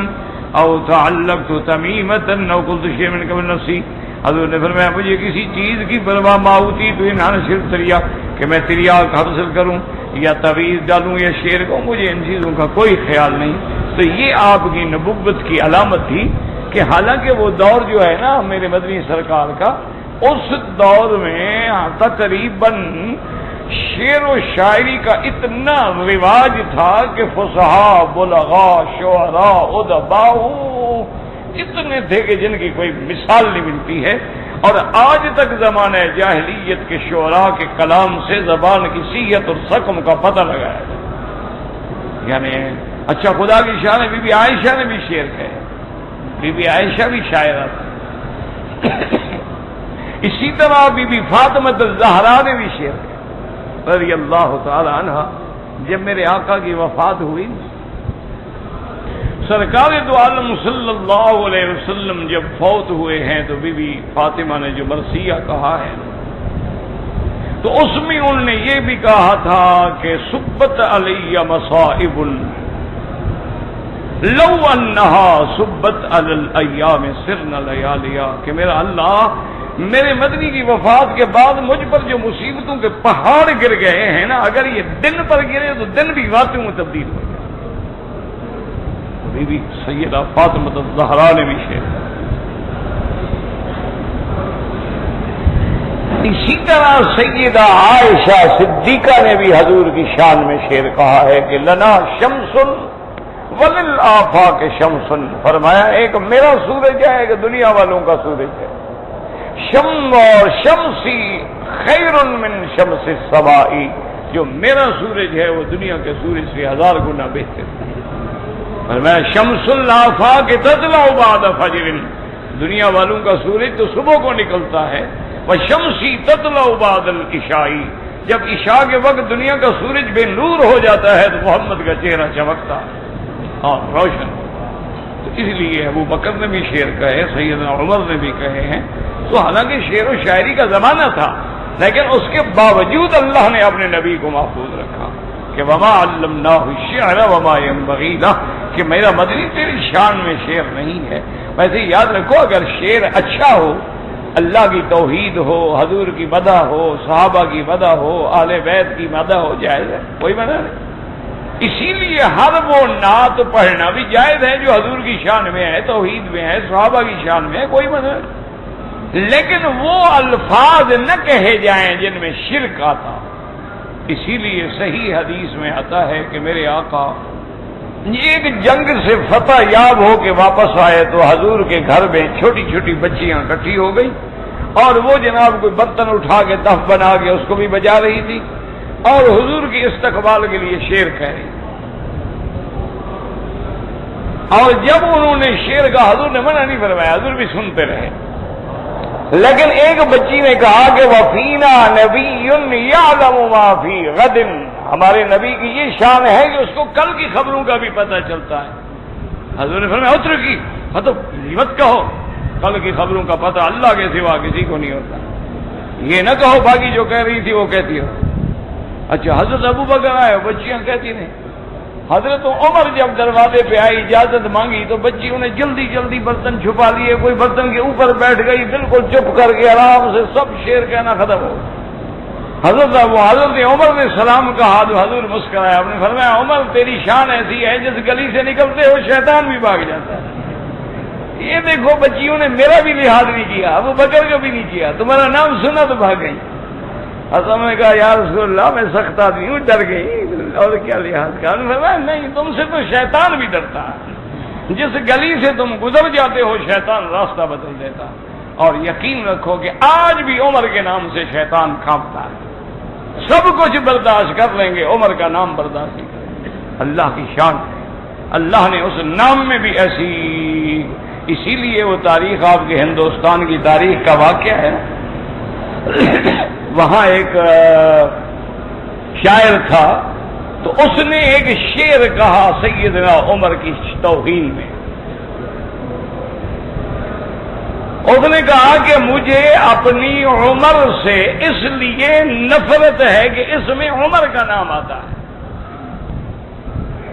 A: أو تعلقت تميمة أو قلت شيئا من قبل نفسي، حضور نے فرمایا مجھے کسی چیز کی پرواہ ما ہوتی تو انہاں صرف تریا کہ میں تریاک حاصل کروں یا تعویذ ڈالوں یا شعر کو، مجھے ان چیزوں کا کوئی خیال نہیں۔ تو یہ آپ کی نبوت کی علامت تھی کہ حالانکہ وہ دور جو ہے نا میرے مدنی سرکار کا، اس دور میں تقریباً شعر و شاعری کا اتنا رواج تھا کہ فصحاء، بلغاء، شعراء، ادباء اتنے تھے کہ جن کی کوئی مثال نہیں ملتی ہے، اور آج تک زمانہ جاہلیت کے شعراء کے کلام سے زبان کی صحت اور سقم کا پتہ لگایا جائے۔ یعنی اچھا خدا کی شان بی بی عائشہ نے بھی شعر کہے، بی بی عائشہ بھی شاعرہ تھی، اسی طرح بی بی فاطمہ الزہرا نے بھی شعر کہا رضی اللہ تعالی عنہ، جب میرے آقا کی وفات ہوئی، سرکار دو عالم صلی اللہ علیہ وسلم جب فوت ہوئے ہیں تو بی بی فاطمہ نے جو مرثیہ کہا ہے تو اس میں انہوں نے یہ بھی کہا تھا کہ سبت علی مصائب لو انہا سبت علی الایام سرن لیالیا، کہ میرا اللہ میرے مدنی کی وفات کے بعد مجھ پر جو مصیبتوں کے پہاڑ گر گئے ہیں نا، اگر یہ دن پر گرے تو دن بھی راتوں میں تبدیل ہو جائے۔ بی بی سیدہ فاطمہ الزہرا نے بھی شعر کہا۔ اسی طرح سیدہ عائشہ صدیقہ نے بھی حضور کی شان میں شعر کہا ہے کہ لنا شمس وللآفاق شمس، فرمایا ایک میرا سورج ہے، ایک دنیا والوں کا سورج ہے۔ شم اور شمسی خیر من شمس السمائی، جو میرا سورج ہے وہ دنیا کے سورج سے 1000 گنا بہتر ہے۔ فرمایا شمس الآفاق تطلع بعد فجر، دنیا والوں کا سورج تو صبح کو نکلتا ہے، وشمسی تطلع بعد العشاء، جب عشاء کے وقت دنیا کا سورج بے نور ہو جاتا ہے تو محمد کا چہرہ چمکتا ہے اور روشن۔ تو اس لیے ابو بکر نے بھی شعر کہے، سیدنا عمر نے بھی کہے ہیں۔ تو حالانکہ شعر و شاعری کا زمانہ تھا، لیکن اس کے باوجود اللہ نے اپنے نبی کو محفوظ رکھا کہ وما علمناہ الشعر وما ينبغی لہ، کہ میرا مدنی تیری شان میں شعر نہیں ہے۔ ویسے یاد رکھو اگر شعر اچھا ہو، اللہ کی توحید ہو، حضور کی مدح ہو، صحابہ کی مدح ہو، اہل بیت کی مدح ہو، جائز ہے، کوئی منع نہیں۔ اسی لیے ہر وہ نعت پڑھنا بھی جائز ہے جو حضور کی شان میں ہے، توحید میں ہے، صحابہ کی شان میں ہے، کوئی منع نہیں، لیکن وہ الفاظ نہ کہے جائیں جن میں شرک آتا۔ اسی لیے صحیح حدیث میں آتا ہے کہ میرے آقا ایک جنگ سے فتح یاب ہو کے واپس آئے تو حضور کے گھر میں چھوٹی چھوٹی بچیاں اکٹھی ہو گئی، اور وہ جناب کوئی برتن اٹھا کے دف بنا کے اس کو بھی بجا رہی تھی، اور حضور کی استقبال کے لیے شعر کہہ رہی۔ اور جب انہوں نے شعر کا حضور نے منع نہیں فرمایا، حضور بھی سنتے رہے، لیکن ایک بچی نے کہا کہ وفینا نبی یعلم ما فی غد، ہمارے نبی کی یہ شان ہے کہ اس کو کل کی خبروں کا بھی پتہ چلتا ہے۔ حضور نے فرمایا اتر کی مطلب مت کہو کل کی خبروں کا پتہ اللہ کے سوا کسی کو نہیں ہوتا، یہ نہ کہو باقی جو کہہ رہی تھی وہ کہتی ہو۔ اچھا حضرت ابو بکر آئے، بچیاں کہتی نہیں۔ حضرت عمر جب دروازے پہ آئی اجازت مانگی تو بچیوں نے جلدی جلدی برتن چھپا لیے، کوئی برتن کے اوپر بیٹھ گئی، بالکل چپ کر کے آرام سے سب شعر کہنا ختم ہو۔ حضرت عمر نے سلام کہا تو حضور مسکرایا، آپ نے فرمایا عمر تیری شان ایسی ہے جس گلی سے نکلتے ہو شیطان بھی بھاگ جاتا ہے۔ یہ دیکھو بچیوں نے میرا بھی لحاظ نہیں کیا، ابو بکر کا بھی نہیں کیا، تمہارا نام سنا تو بھاگ گئی۔ حضرت نے کہا یا رسول اللہ میں سخت آدمی ہوں، ڈر گئی، اور کیا لحاظ کا؟ نہیں تم سے تو شیطان بھی ڈرتا ہے، جس گلی سے تم گزر جاتے ہو شیطان راستہ بدل دیتا۔ اور یقین رکھو کہ آج بھی عمر کے نام سے شیطان کانپتا ہے، سب کچھ برداشت کر لیں گے، عمر کا نام برداشت نہیں کریں گے۔ اللہ کی شان ہے، اللہ نے اس نام میں بھی ایسی، اسی لیے وہ تاریخ آپ کے ہندوستان کی تاریخ کا واقعہ ہے، وہاں ایک شاعر تھا تو اس نے ایک شعر کہا سیدنا عمر کی توہین میں۔ اس نے کہا کہ مجھے اپنی عمر سے اس لیے نفرت ہے کہ اس میں عمر کا نام آتا ہے۔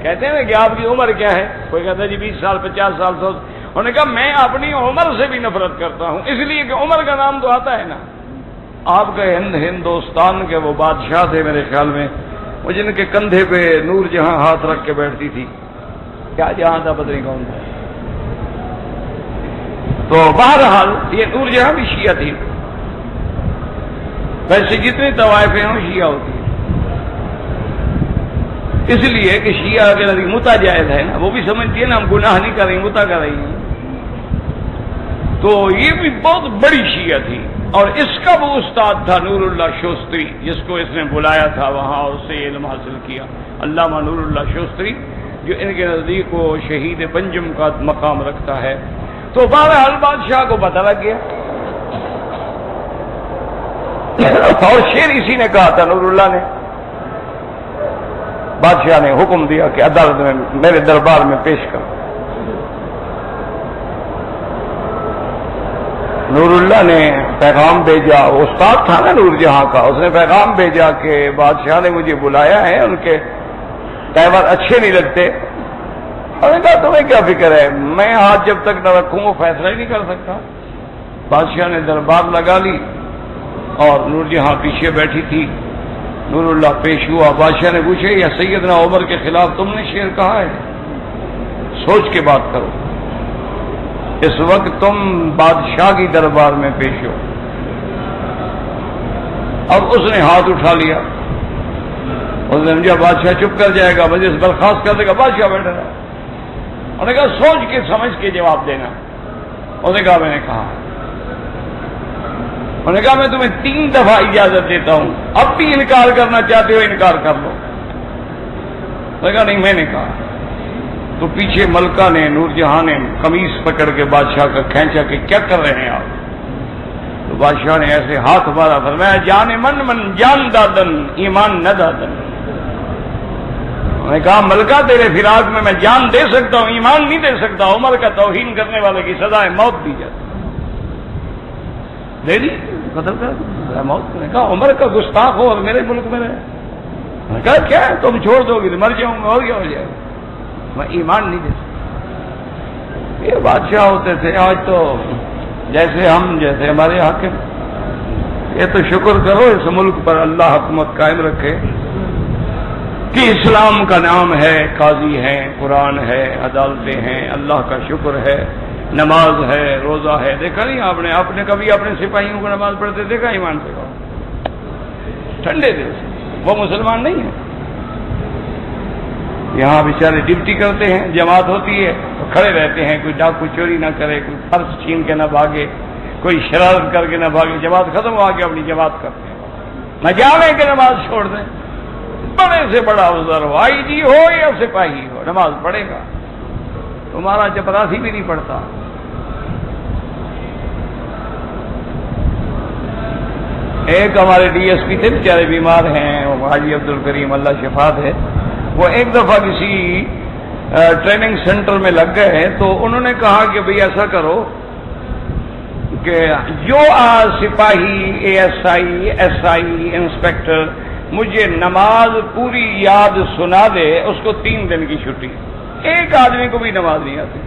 A: کہتے ہیں نا کہ آپ کی عمر کیا ہے، کوئی کہتا ہے جی 20 سال 50 سال تو انہوں نے کہا میں اپنی عمر سے بھی نفرت کرتا ہوں، اس لیے کہ عمر کا نام تو آتا ہے نا۔ آپ کا ہندوستان کے وہ بادشاہ تھے میرے خیال میں، وہ جن کے کندھے پہ نور جہاں ہاتھ رکھ کے بیٹھتی تھی، کیا جہاں تھا پتہ نہیں کون تھا۔ تو بہرحال یہ نور جہاں بھی شیعہ تھی، ویسے جتنی طوائفیں ہوں شیعہ ہوتی ہیں، اس لیے کہ شیعہ کے نزدیک متع جائز ہے نا، وہ بھی سمجھتی ہے نا ہم گناہ نہیں کر رہی، متع کر رہی ہیں۔ تو یہ بھی بہت بڑی شیعہ تھی، اور اس کا وہ استاد تھا نور اللہ شوستری، جس کو اس نے بلایا تھا وہاں اور اس سے علم حاصل کیا، علامہ نور اللہ شوستری، جو ان کے نزدیک وہ شہید پنجم کا مقام رکھتا ہے۔ تو بہرحال بادشاہ کو پتہ لگ گیا اور شیر اسی نے کہا تھا، نور اللہ نے، بادشاہ نے حکم دیا کہ عدالت میں میرے دربار میں پیش کر۔ نور اللہ نے پیغام بھیجا، استاد تھا نا نور جہاں کا، اس نے پیغام بھیجا کہ بادشاہ نے مجھے بلایا ہے، ان کے تہوار اچھے نہیں لگتے۔ اور نے کہا تمہیں کیا فکر ہے، میں ہاتھ جب تک نہ رکھوں وہ فیصلہ ہی نہیں کر سکتا۔ بادشاہ نے دربار لگا لی اور نور جہاں پیچھے بیٹھی تھی، نور اللہ پیش ہوا۔ بادشاہ نے پوچھے یا سیدنا عمر کے خلاف تم نے شعر کہا ہے؟ سوچ کے بات کرو، اس وقت تم بادشاہ کی دربار میں پیش ہو۔ اب اس نے ہاتھ اٹھا لیا، اس نے سمجھا بادشاہ چپ کر جائے گا، مجھے برخاست کر دے گا، بادشاہ بیٹھا رہا۔ انہوں نے کہا سوچ کے سمجھ کے جواب دینا۔ انہوں نے کہا میں نے کہا۔ انہوں نے کہا میں تمہیں 3 دفعہ اجازت دیتا ہوں، اب بھی انکار کرنا چاہتے ہو انکار کر لو۔ انہوں نے کہا نہیں میں نے کہا۔ تو پیچھے ملکہ نے، نور جہاں نے قمیص پکڑ کے بادشاہ کا کھینچا کہ کیا کر رہے ہیں آپ؟ تو بادشاہ نے ایسے ہاتھ مارا، فرمایا جان من جان دادن ایمان نہ دادن۔ انہوں نے کہا ملکہ تیرے فراق میں جان دے سکتا ہوں، ایمان نہیں دے سکتا۔ عمر کا توہین کرنے والے کی سزا ہے موت دی جاتی، دے دی قتل کر موت۔ نے کہا عمر کا گستاخ ہو اور میرے ملک میں رہے۔ نے کہا کیا ہے تم چھوڑ دو گے تو مر جاؤں گا، اور کیا ہو جائے گا، میں ایمان نہیں دے سکتا۔ یہ بادشاہ ہوتے تھے، آج تو جیسے ہم، جیسے ہمارے حاکم۔ یہ تو شکر کرو اس ملک پر اللہ حکومت قائم رکھے کہ اسلام کا نام ہے، قاضی ہیں، قرآن ہے، عدالتیں ہیں، اللہ کا شکر ہے، نماز ہے، روزہ ہے۔ دیکھا نہیں آپ نے کبھی اپنے سپاہیوں کو نماز پڑھتے دیکھا؟ ایمان سے کہو، ٹھنڈے دل سے، وہ مسلمان نہیں ہے۔ یہاں بیچارے ڈیوٹی کرتے ہیں، جماعت ہوتی ہے تو کھڑے رہتے ہیں، کوئی ڈاکو چوری نہ کرے، کوئی پرس چھین کے نہ بھاگے، کوئی شرارت کر کے نہ بھاگے۔ جماعت ختم ہو کے اپنی جماعت کرتے ہیں، نہ جانے کہ نماز چھوڑ دیں۔ بڑے سے بڑا افسر ہو، آئی جی ہو یا سپاہی ہو، نماز پڑھے گا۔ تمہارا چپراسی بھی نہیں پڑھتا۔ ایک ہمارے ڈی ایس پی تھے، بیچارے بیمار ہیں، حاجی عبد الکریم اللہ شفا ہے۔ وہ ایک دفعہ کسی ٹریننگ سینٹر میں لگ گئے تو انہوں نے کہا کہ بھئی ایسا کرو کہ جو سپاہی، A S I, S I, inspector مجھے نماز پوری یاد سنا دے، اس کو 3 دن کی چھٹی۔ ایک آدمی کو بھی نماز نہیں آتی،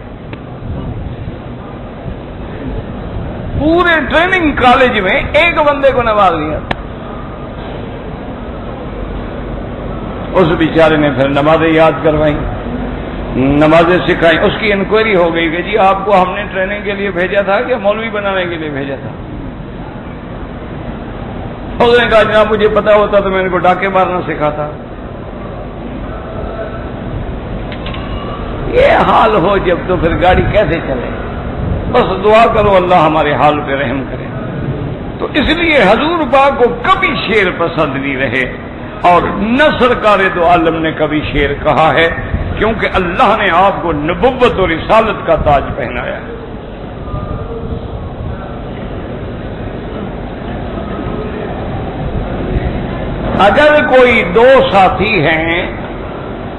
A: پورے ٹریننگ کالج میں ایک بندے کو نماز نہیں آتی۔ اس بیچارے نے پھر نمازیں یاد کروائیں، نمازیں سکھائیں۔ اس کی انکوائری ہو گئی کہ جی آپ کو ہم نے ٹریننگ کے لیے بھیجا تھا کہ مولوی بنانے کے لیے بھیجا تھا؟ اس نے کہا جناب مجھے پتا ہوتا تو میں ان کو ڈاکے مارنا سکھاتا۔ یہ حال ہو جب تو پھر گاڑی کیسے چلے؟ بس دعا کرو اللہ ہمارے حال پہ رحم کرے۔ تو اس لیے حضور پاک کو کبھی شعر پسند نہیں رہے، اور نہ سرکار دو عالم نے کبھی شعر کہا ہے، کیونکہ اللہ نے آپ کو نبوت اور رسالت کا تاج پہنایا ہے۔ اگر کوئی 2 ساتھی ہیں،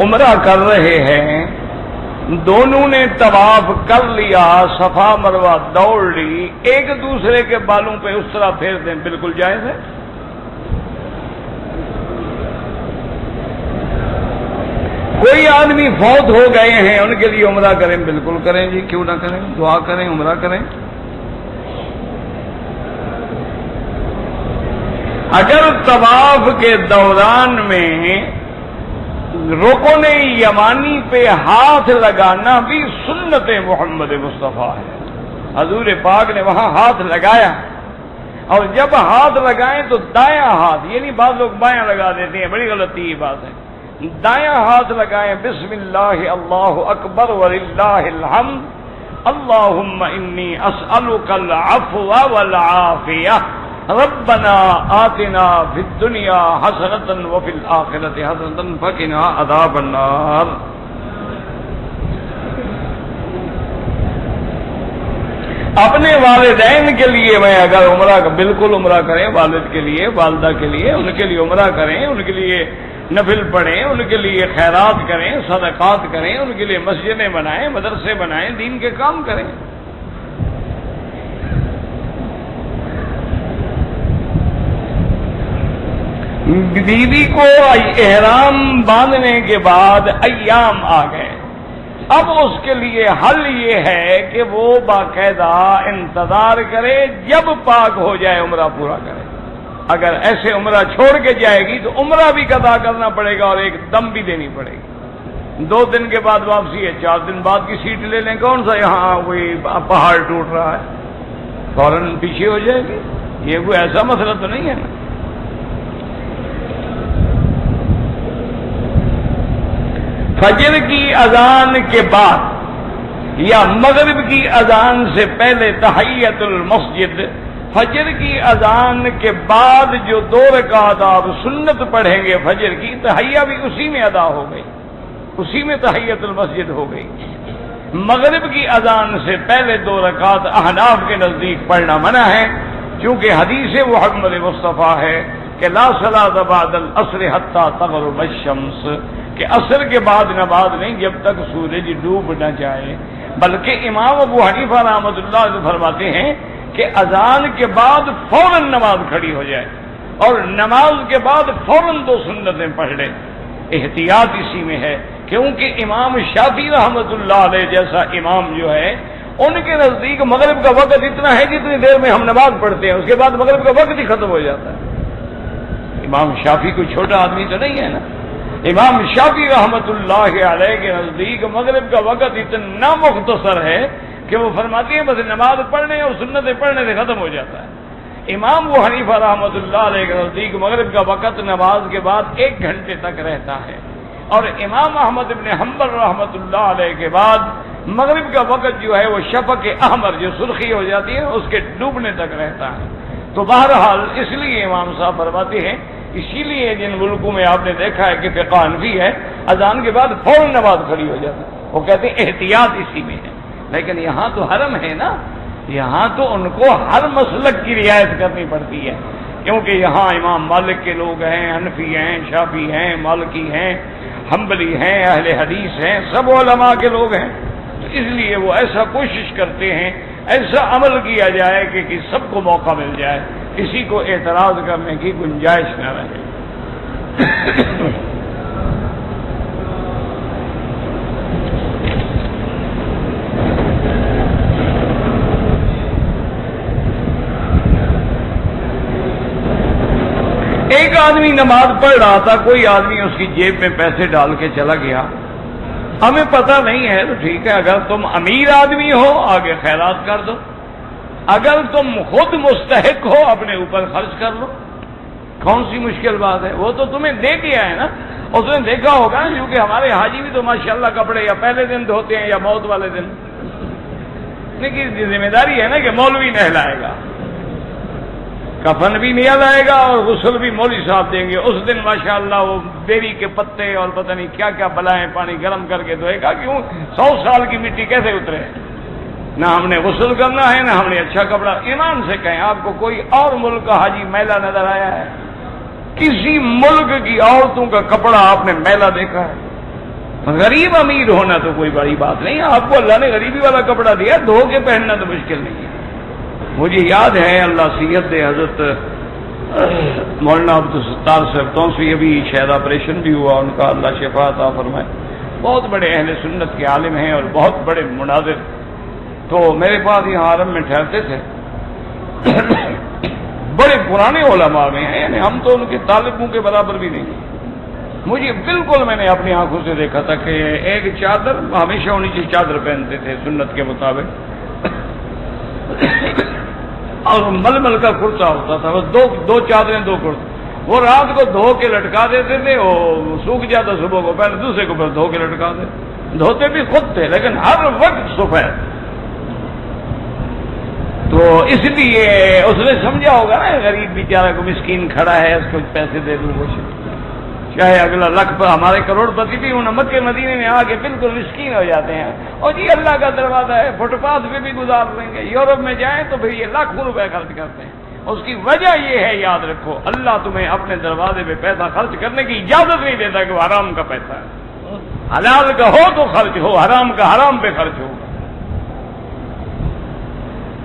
A: عمرہ کر رہے ہیں، دونوں نے طواف کر لیا، صفا مروہ دوڑ لی، ایک دوسرے کے بالوں پہ اس طرح پھیر دیں، بالکل جائز ہے۔ کوئی آدمی فوت ہو گئے ہیں، ان کے لیے عمرہ کریں، بالکل کریں جی، کیوں نہ کریں، دعا کریں، عمرہ کریں۔ اگر طواف کے دوران میں رکن یمانی پہ ہاتھ لگانا بھی سنت محمد مصطفیٰ ہے، حضور پاک نے وہاں ہاتھ لگایا، اور جب ہاتھ لگائیں تو دایاں ہاتھ، یعنی بعض لوگ بایاں لگا دیتے ہیں، بڑی غلطی یہ بات ہے۔ دایاں ہاتھ لگائیں، بسم اللہ اللہ اکبر وللہ الحمد، اللہم انی اسألک العفو والعافیہ، ربنا آتنا فی الدنیا حسنۃ وفی الآخرۃ حسنۃ وقنا عذاب النار۔ اپنے والدین کے لیے میں اگر عمرہ بالکل عمرہ کریں، والد کے لیے، والدہ کے لیے، ان کے لیے عمرہ کریں، ان کے لیے نفل پڑھیں، ان کے لیے خیرات کریں، صدقات کریں، ان کے لیے مسجدیں بنائیں، مدرسے بنائیں، دین کے کام کریں۔ بیوی کو احرام باندھنے کے بعد ایام آ گئے، اب اس کے لیے حل یہ ہے کہ وہ باقاعدہ انتظار کرے، جب پاک ہو جائے عمرہ پورا کرے۔ اگر ایسے عمرہ چھوڑ کے جائے گی تو عمرہ بھی قضا کرنا پڑے گا اور ایک دم بھی دینی پڑے گی۔ 2 دن کے بعد واپسی ہے، 4 دن بعد کی سیٹ لے لیں، کون سا یہاں کوئی پہاڑ ٹوٹ رہا ہے، فوراً پیچھے ہو جائے گی۔ یہ کوئی ایسا مسئلہ تو نہیں ہے نا۔ فجر کی اذان کے بعد یا مغرب کی اذان سے پہلے تحیت المسجد، فجر کی اذان کے بعد جو 2 رکعت آپ سنت پڑھیں گے فجر کی، تحیہ بھی اسی میں ادا ہو گئی، اسی میں تحیت المسجد ہو گئی۔ مغرب کی اذان سے پہلے 2 رکعت احناف کے نزدیک پڑھنا منع ہے، کیونکہ حدیث محمد مصطفیٰ ہے کہ لا صلاۃ بعد العصر حتی تغرب الشمس، کہ عصر کے بعد نماز نہیں جب تک سورج ڈوب نہ جائے۔ بلکہ امام ابو حنیفہ رحمۃ اللہ علیہ فرماتے ہیں کہ اذان کے بعد فوراً نماز کھڑی ہو جائے اور نماز کے بعد فوراً 2 سنتیں پڑھ لیں۔ احتیاط اسی میں ہے، کیونکہ امام شافعی رحمۃ اللہ علیہ جیسا امام جو ہے، ان کے نزدیک مغرب کا وقت اتنا ہے جتنی دیر میں ہم نماز پڑھتے ہیں، اس کے بعد مغرب کا وقت ہی ختم ہو جاتا ہے۔ امام شافعی کوئی چھوٹا آدمی تو نہیں ہے نا۔ امام شافعی رحمۃ اللہ علیہ کے نزدیک مغرب کا وقت اتنا مختصر ہے کہ وہ فرماتی ہیں بس نماز پڑھنے اور سنتیں پڑھنے سے ختم ہو جاتا ہے۔ امام ابو حنیفہ رحمۃ اللہ علیہ کے نزدیک مغرب کا وقت نماز کے بعد 1 گھنٹے تک رہتا ہے، اور امام احمد ابن حنبل رحمۃ اللہ علیہ کے بعد مغرب کا وقت جو ہے وہ شفق احمر جو سرخی ہو جاتی ہے اس کے ڈوبنے تک رہتا ہے۔ تو بہرحال اس لیے امام صاحب فرماتے ہیں، اسی لیے جن ملکوں میں آپ نے دیکھا ہے کہ فقہ حنفی ہے، اذان کے بعد فوراً نماز کھڑی ہو جاتی ہے، وہ کہتے ہیں احتیاط اسی میں ہے۔ لیکن یہاں تو حرم ہے نا، یہاں تو ان کو ہر مسلک کی رعایت کرنی پڑتی ہے، کیونکہ یہاں امام مالک کے لوگ ہیں، حنفی ہیں، شافعی ہیں، مالکی ہیں، حنبلی ہیں، اہل حدیث ہیں، سب علماء کے لوگ ہیں۔ تو اس لیے وہ ایسا کوشش کرتے ہیں، ایسا عمل کیا جائے کہ سب کو موقع مل جائے، کسی کو اعتراض کرنے کی گنجائش نہ رہے۔ ایک آدمی نماز پڑھ رہا تھا، کوئی آدمی اس کی جیب میں پیسے ڈال کے چلا گیا، ہمیں پتہ نہیں ہے تو ٹھیک ہے، اگر تم امیر آدمی ہو آگے خیرات کر دو، اگر تم خود مستحق ہو اپنے اوپر خرچ کر لو، کون سی مشکل بات ہے؟ وہ تو تمہیں دے دیا ہے نا، اور تم نے دیکھا ہوگا کیونکہ ہمارے حاجی بھی تو ماشاءاللہ کپڑے یا پہلے دن دھوتے ہیں یا موت والے دن، لیکن ذمہ داری ہے نا کہ مولوی نہلائے گا، کفن بھی نہیں لائے گا اور غسل بھی مولوی صاحب دیں گے۔ اس دن ماشاءاللہ وہ بیری کے پتے اور پتہ نہیں کیا کیا بلائیں پانی گرم کر کے دھوئے گا، کیوں 100 سال کی مٹی کیسے اترے؟ نہ ہم نے غسل کرنا ہے نہ ہم نے اچھا کپڑا۔ ایمان سے کہیں، آپ کو کوئی اور ملک کا حاجی میلا نظر آیا ہے؟ کسی ملک کی عورتوں کا کپڑا آپ نے میلا دیکھا ہے؟ غریب امیر ہونا تو کوئی بڑی بات نہیں، آپ کو اللہ نے غریبی والا کپڑا دیا، دھو کے پہننا تو مشکل نہیں ہے۔ مجھے یاد ہے، اللہ صحت دے، حضرت مولانا عبدالستار صاحب تونسوی ابھی شاید آپریشن بھی ہوا ان کا، اللہ شفا عطا فرمائے، بہت بڑے اہل سنت کے عالم ہیں اور بہت بڑے مناظر، تو میرے پاس یہاں حرم میں ٹھہرتے تھے، بڑے پرانے علماء میں ہیں، یعنی ہم تو ان کے طالبوں کے برابر بھی نہیں۔ مجھے بالکل میں نے اپنی آنکھوں سے دیکھا تھا کہ ایک چادر ہمیشہ ہونی چاہیے، چادر پہنتے تھے سنت کے مطابق، اور ململ کا کرتا ہوتا تھا، بس دو چادریں، 2 کرتے، وہ رات کو دھو کے لٹکا دیتے تھے، وہ سوکھ جاتا صبح کو، پہلے دوسرے کو پھر دھو کے لٹکا دیتے، دھوتے بھی خود تھے لیکن ہر وقت سفید۔ تو اس لیے اس نے سمجھا ہوگا نا، غریب بیچارہ کو مسکین کھڑا ہے، اس کو پیسے دے دوں، وہ چاہے اگلا لاکھ پر ہمارے کروڑ پتی بھی انہیں مکے مدینے میں آ کے بالکل مسکین ہو جاتے ہیں، اور جی اللہ کا دروازہ ہے، فٹ پاتھ پہ بھی گزار لیں گے، یورپ میں جائیں تو پھر یہ لاکھوں روپے خرچ کرتے ہیں۔ اس کی وجہ یہ ہے، یاد رکھو، اللہ تمہیں اپنے دروازے پہ پیسہ خرچ کرنے کی اجازت نہیں دیتا کہ وہ حرام کا پیسہ ہے۔ حلال کا ہو تو خرچ ہو، حرام کا حرام پہ خرچ ہو۔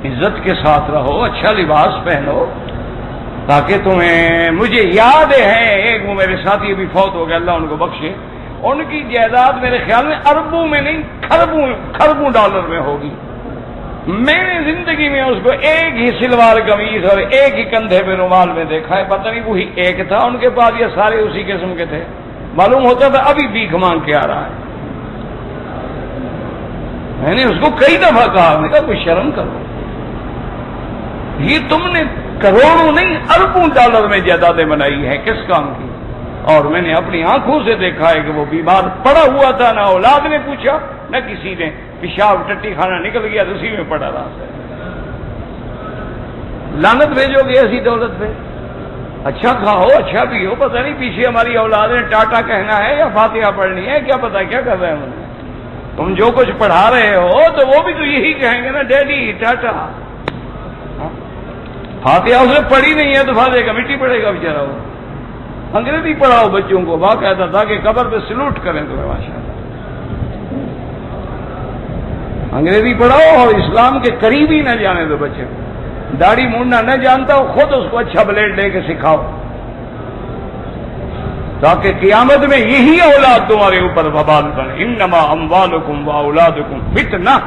A: عزت کے ساتھ رہو، اچھا لباس پہنو، تاکہ تمہیں، مجھے یاد ہے ایک وہ میرے ساتھی ابھی فوت ہو گیا، اللہ ان کو بخشے، ان کی جائیداد میرے خیال میں اربوں میں نہیں خربوں ڈالر میں ہوگی۔ میں نے زندگی میں اس کو ایک ہی سلوار قمیض اور ایک ہی کندھے پہ رومال میں دیکھا ہے، پتہ نہیں وہی ایک تھا ان کے پاس یا سارے اسی قسم کے تھے، معلوم ہوتا تھا ابھی بھیک مانگ کے آ رہا ہے۔ میں نے اس کو کئی دفعہ کہا، میں نے کہا کوئی شرم کرو، یہ تم نے کروڑوں نہیں اربوں ڈالر میں جائیدادیں بنائی ہیں، کس کام کی؟ اور میں نے اپنی آنکھوں سے دیکھا ہے کہ وہ بیمار پڑا ہوا تھا، نہ اولاد نے پوچھا نہ کسی نے، پیشاب ٹٹی کھانا نکل گیا تو اسی میں پڑا رہا۔ لعنت بھیجو گے ایسی دولت پہ؟ اچھا کھاؤ، اچھا پیو، پتہ نہیں پیچھے ہماری اولاد نے ٹاٹا کہنا ہے یا فاتحہ پڑھنی ہے، کیا پتہ کیا کر رہے ہیں انہوں نے۔ تم جو کچھ پڑھا رہے ہو تو وہ بھی تو یہی کہیں گے نا، ڈیڈی ٹاٹا۔ فاتحہ اس نے پڑھی نہیں ہے تو فاتحہ کا مٹی پڑے گا بیچارہ وہ۔ انگریزی پڑھاؤ بچوں کو باقاعدہ، تاکہ قبر پہ سلوٹ کریں تمہیں ماشاءاللہ۔ انگریزی پڑھاؤ اور اسلام کے قریب ہی نہ جانے دو بچے کو، داڑھی مونڈنا نہ جانتا ہو خود اس کو اچھا بلیڈ دے کے سکھاؤ، تاکہ قیامت میں یہی اولاد تمہارے اوپر وبال بنے۔ انما اموالکم واولادکم فتنہ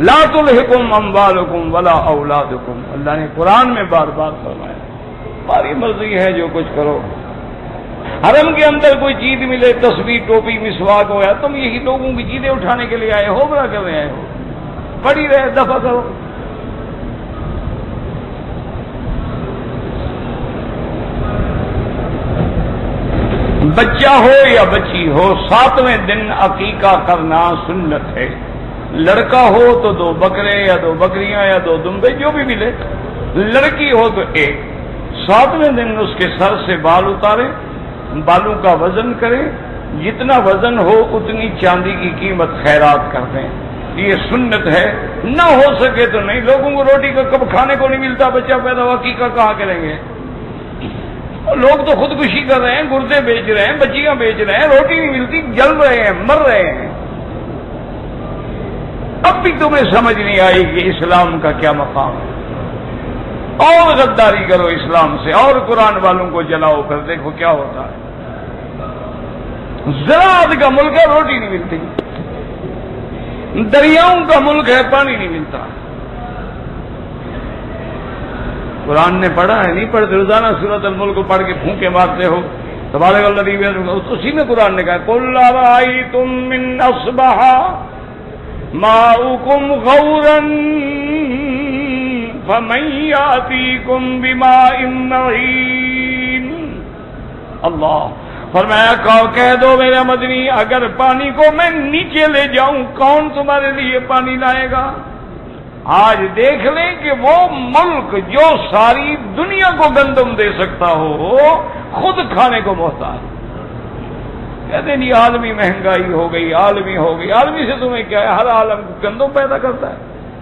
A: لا تلہکم اموالکم ولا اولادکم، اللہ نے قرآن میں بار بار فرمایا۔ ہماری مرضی ہے جو کچھ کرو، حرم کے اندر کوئی چیز ملے، تصویر، ٹوپی، مسواک ہو، یا تم یہی لوگوں کی چیزیں اٹھانے کے لیے آئے ہو، برا کر رہے آئے ہو، پڑی رہے، دفع کرو۔ بچہ ہو یا بچی ہو، 7ویں دن عقیقہ کرنا سنت ہے۔ لڑکا ہو تو 2 بکرے یا 2 بکریاں یا 2 دمبے جو بھی ملے، لڑکی ہو تو 1۔ 7ویں دن اس کے سر سے بال اتارے، بالوں کا وزن کریں، جتنا وزن ہو اتنی چاندی کی قیمت خیرات کر دیں، یہ سنت ہے۔ نہ ہو سکے تو نہیں، لوگوں کو روٹی کا کب کھانے کو نہیں ملتا، بچہ پیدا ہوا عقیقہ کہاں کریں گے؟ لوگ تو خودکشی کر رہے ہیں، گردے بیچ رہے ہیں، بچیاں بیچ رہے ہیں، روٹی نہیں ملتی، جل رہے ہیں، مر رہے ہیں۔ اب بھی تمہیں سمجھ نہیں آئی کہ اسلام کا کیا مقام ہے، اور غداری کرو اسلام سے، اور قرآن والوں کو جلاؤ، پھر دیکھو کیا ہوتا ہے۔ زراعت کا ملک ہے، روٹی نہیں ملتی، دریاؤں کا ملک ہے، پانی نہیں ملتا۔ قرآن نے پڑھا ہے؟ نہیں پڑھتے، روزانہ سورۃ الملک کو پڑھ کے پھونکے مارتے ہو، تبارک الذی اسی میں قرآن نے کہا قل ارأیتم من اصبح ماؤکم غورا فمن یاتیکم بماء معین۔ اللہ فرمایا کہہ دو میرا مدنی، اگر پانی کو میں نیچے لے جاؤں کون تمہارے لیے پانی لائے گا؟ آج دیکھ لیں کہ وہ ملک جو ساری دنیا کو گندم دے سکتا ہو خود کھانے کو محتاج۔ کہتے ہیں یہ عالمی مہنگائی ہو گئی، عالمی ہو گئی، عالمی سے تمہیں کیا ہے؟ ہر عالم گندم پیدا کرتا ہے،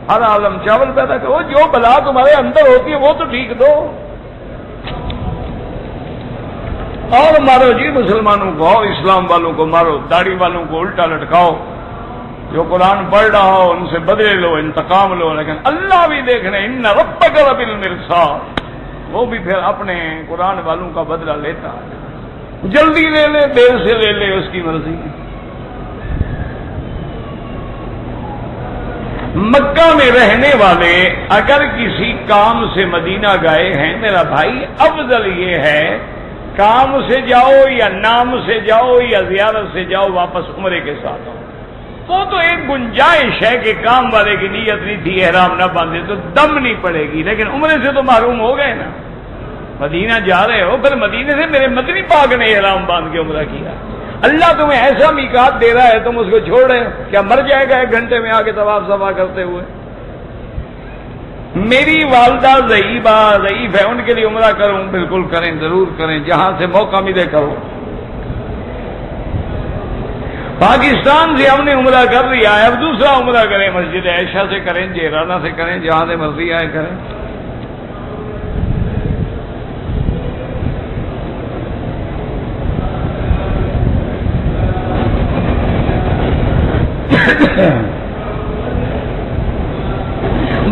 A: ہر عالم چاول پیدا کرتا ہے، جو بلا تمہارے اندر ہوتی ہے وہ تو ٹھیک دو۔ اور مارو جی مسلمانوں کو، اور اسلام والوں کو مارو، داڑھی والوں کو الٹا لٹکاؤ، جو قرآن پڑھ رہا ہو ان سے بدلے لو، انتقام لو، لیکن اللہ بھی دیکھ رہے ان ربک لبالمرصاد، وہ بھی پھر اپنے قرآن والوں کا بدلہ لیتا ہے، جلدی لے لے دیر سے لے لے اس کی مرضی۔ مکہ میں رہنے والے اگر کسی کام سے مدینہ گئے ہیں میرا بھائی، افضل یہ ہے کام سے جاؤ یا نام سے جاؤ یا زیارت سے جاؤ، واپس عمرے کے ساتھ آؤ۔ وہ تو ایک گنجائش ہے کہ کام والے کی نیت نہیں تھی احرام نہ باندھے تو دم نہیں پڑے گی، لیکن عمرے سے تو محروم ہو گئے نا، مدینہ جا رہے ہو، پھر مدینے سے میرے مدنی پاک نے احرام باندھ کے عمرہ کیا، اللہ تمہیں ایسا میقات دے رہا ہے تم اس کو چھوڑ رہے ہو، کیا مر جائے گا 1 گھنٹے میں آ کے طواف صفا کرتے ہوئے؟ میری والدہ ضعیف ہے، ان کے لیے عمرہ کروں، بالکل کریں، ضرور کریں، جہاں سے موقع ملے کرو۔ پاکستان سے ہم نے عمرہ کر لیا ہے، اب دوسرا عمرہ کریں، مسجد عائشہ سے کریں، جیرانہ سے کریں، جہاں سے مرضی آئے کریں۔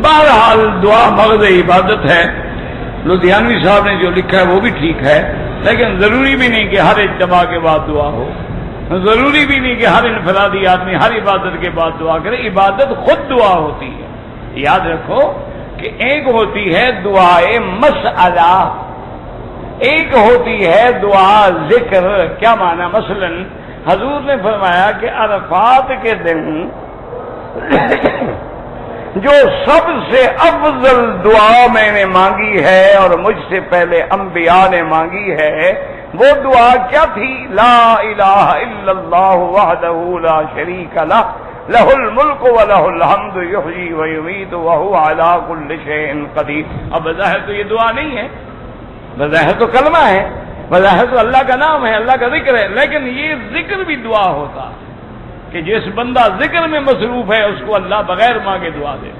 A: بہرحال دعا مغز عبادت ہے، لدھیانوی صاحب نے جو لکھا ہے وہ بھی ٹھیک ہے، لیکن ضروری بھی نہیں کہ ہر اجتماع کے بعد دعا ہو، ضروری بھی نہیں کہ ہر انفرادی آدمی ہر عبادت کے بعد دعا کرے، عبادت خود دعا ہوتی ہے۔ یاد رکھو کہ ایک ہوتی ہے دعائے مسئلہ، ایک ہوتی ہے دعا ذکر۔ کیا معنی؟ مثلا حضور نے فرمایا کہ عرفات کے دن جو سب سے افضل دعا میں نے مانگی ہے اور مجھ سے پہلے انبیاء نے مانگی ہے، وہ دعا کیا تھی؟ لا الہ الا اللہ وحدہ لا شریک لہ، لہ الملک ولہ الحمد یحیی ویمیت وہو علی کل شیء قدیر۔ اب بظاہر تو یہ دعا نہیں ہے، بظاہر تو کلمہ ہے، بظاہر تو اللہ کا نام ہے، اللہ کا ذکر ہے، لیکن یہ ذکر بھی دعا ہوتا کہ جس بندہ ذکر میں مصروف ہے اس کو اللہ بغیر مانگے دعا دے۔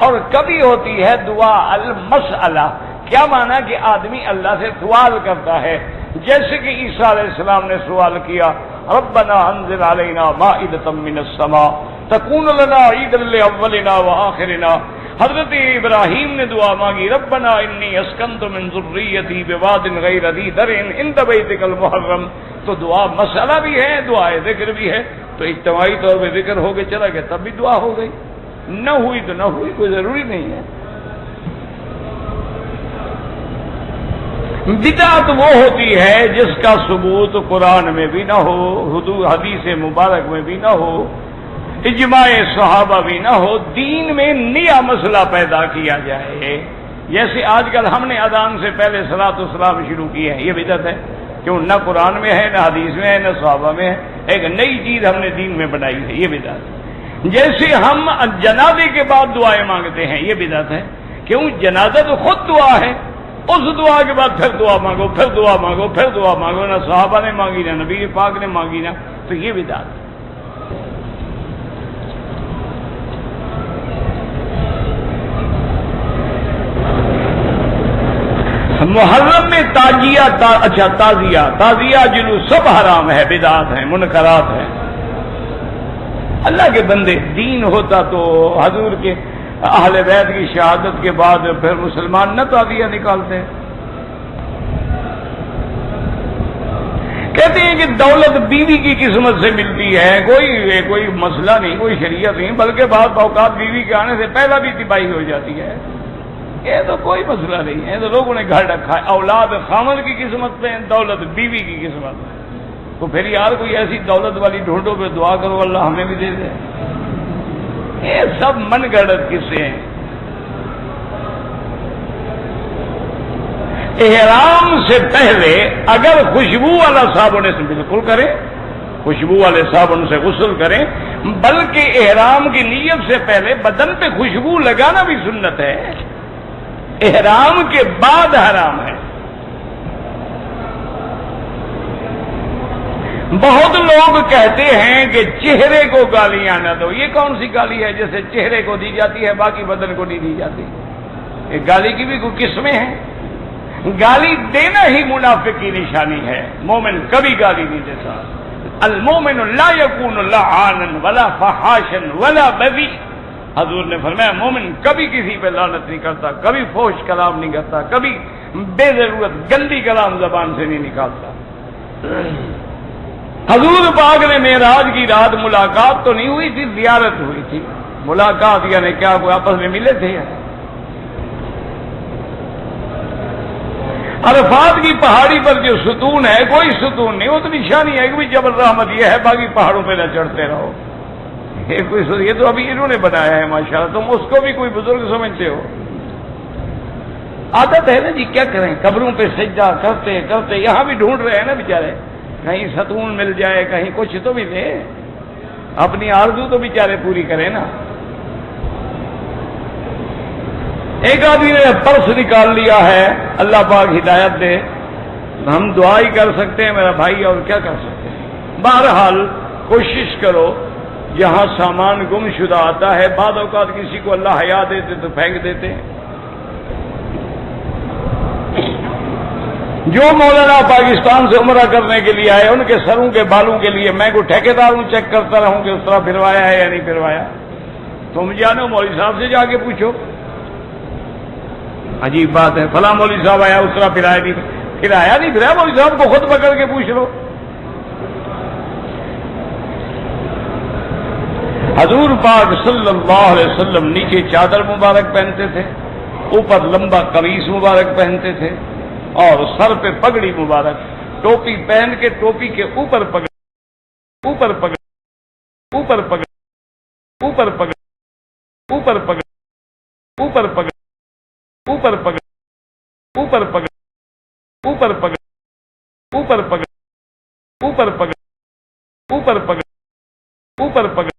A: اور کبھی ہوتی ہے دعا المسئلہ، کیا معنی کہ آدمی اللہ سے سوال کرتا ہے، جیسے کہ عیسیٰ علیہ السلام نے سوال کیا ربنا انزل علینا مائدۃ من السماء تکون لنا عیدا لاولنا وآخرنا۔ حضرت ابراہیم نے دعا مانگی ربنا انی اسکنت من ذریتی بواد غیر ذی زرع عند بیتک المحرم۔ تو دعا مسئلہ بھی ہے، دعا ذکر بھی ہے، تو اجتماعی طور پہ ذکر ہو کے چلا گیا تب بھی دعا ہو گئی، نہ ہوئی تو نہ ہوئی، کوئی ضروری نہیں ہے۔ بدعت وہ ہوتی ہے جس کا ثبوت قرآن میں بھی نہ ہو، حدیث مبارک میں بھی نہ ہو، اجماع صحابہ بھی نہ ہو، دین میں نیا مسئلہ پیدا کیا جائے۔ جیسے آج کل ہم نے اذان سے پہلے صلاۃ والسلام شروع کی ہے، یہ بدعت ہے، کیوں؟ نہ قرآن میں ہے، نہ حدیث میں ہے، نہ صحابہ میں ہے، ایک نئی چیز ہم نے دین میں بنائی ہے، یہ بدعت ہے۔ جیسے ہم جنازے کے بعد دعائیں مانگتے ہیں، یہ بدعت ہے، کیوں؟ جنازہ تو خود دعا ہے، اس دعا کے بعد پھر دعا مانگو، پھر دعا مانگو، پھر دعا مانگو، نہ صحابہ نے مانگی، نہ نبی پاک نے مانگی، نہ، تو یہ بدعت ہے۔ محرم میں تعزیہ جلوس سب حرام ہے، بدعات ہیں، منکرات ہیں۔ اللہ کے بندے، دین ہوتا تو حضور کے اہل بیت کی شہادت کے بعد پھر مسلمان نہ تعزیہ نکالتے۔ کہتے ہیں کہ دولت بیوی کی قسمت سے ملتی ہے، کوئی مسئلہ نہیں، کوئی شریعت نہیں، بلکہ بعض اوقات بیوی کے آنے سے پہلا بھی تباہی ہو جاتی ہے، یہ تو کوئی مسئلہ نہیں ہے، تو لوگوں نے گھر رکھا ہے، اولاد خامد کی قسمت میں، دولت بیوی کی قسمت میں، تو پھر یار کوئی ایسی دولت والی ڈھونڈو پہ دعا کرو اللہ ہمیں بھی دے دے۔ یہ سب من گھڑت قصے ہیں۔ احرام سے پہلے اگر خوشبو والا صابن سے بالکل کریں، خوشبو والے صابن سے غسل کریں، بلکہ احرام کی نیت سے پہلے بدن پہ خوشبو لگانا بھی سنت ہے، احرام کے بعد حرام ہے۔ بہت لوگ کہتے ہیں کہ چہرے کو گالیاں نہ دو، یہ کون سی گالی ہے جیسے چہرے کو دی جاتی ہے باقی بدن کو نہیں دی جاتی؟ یہ گالی کی بھی کوئی قسمیں ہیں؟ گالی دینا ہی منافق کی نشانی ہے، مومن کبھی گالی نہیں دیتا۔ المومن لا یکون لعانا ولا فحاشا ولا بذی، حضور نے فرمایا مومن کبھی کسی پہ لعنت نہیں کرتا، کبھی فحش کلام نہیں کرتا، کبھی بے ضرورت گندی کلام زبان سے نہیں نکالتا۔ حضور پاک نے معراج کی رات ملاقات تو نہیں ہوئی تھی، زیارت ہوئی تھی۔ ملاقات یعنی کیا، کوئی آپس میں ملے تھے؟ عرفات کی پہاڑی پر جو ستون ہے کوئی ستون نہیں، وہ تو نشانی ہے کہ جبل رحمت یہ ہے، باقی پہاڑوں پہ نہ چڑھتے رہو، یہ تو ابھی انہوں نے بنایا ہے ماشاءاللہ، تم اس کو بھی کوئی بزرگ سمجھتے ہو؟ عادت ہے نا جی، کیا کریں، قبروں پہ سجدہ کرتے کرتے یہاں بھی ڈھونڈ رہے ہیں نا بیچارے، کہیں ستون مل جائے، کہیں کچھ تو بھی دے، اپنی آرزو تو بیچارے پوری کریں نا۔ ایک آدمی نے پرس نکال لیا ہے، اللہ پاک ہدایت دے، ہم دعا ہی کر سکتے ہیں میرا بھائی، اور کیا کر سکتے ہیں۔ بہرحال کوشش کرو، جہاں سامان گم شدہ آتا ہے بعض اوقات کسی کو اللہ حیا دیتے تو پھینک دیتے ہیں۔ جو مولانا پاکستان سے عمرہ کرنے کے لیے آئے، ان کے سروں کے بالوں کے لیے میں کوئی ٹھیکیدار ہوں چیک کرتا رہوں کہ اس طرح پھروایا ہے یا نہیں پھروایا؟ تم جانو، مولوی صاحب سے جا کے پوچھو۔ عجیب بات ہے، فلاں مولوی صاحب آیا اس طرح پھرایا نہیں پھرایا، مولوی صاحب کو خود پکڑ کے پوچھ لو۔ حضور پاک صلی اللہ علیہ وسلم نیچے چادر مبارک پہنتے تھے، اوپر لمبا قمیص مبارک پہنتے تھے، اور سر پہ پگڑی مبارک، ٹوپی پہن کے ٹوپی کے اوپر پگڑی، اوپر پگڑی، اوپر پگڑی، اوپر پگڑی، اوپر پگڑی، اوپر پگڑی، اوپر پگڑی، اوپر پگڑی، اوپر پگڑی، اوپر پگڑی، اوپر پگڑی، اوپر پگڑی، اوپر پگڑی،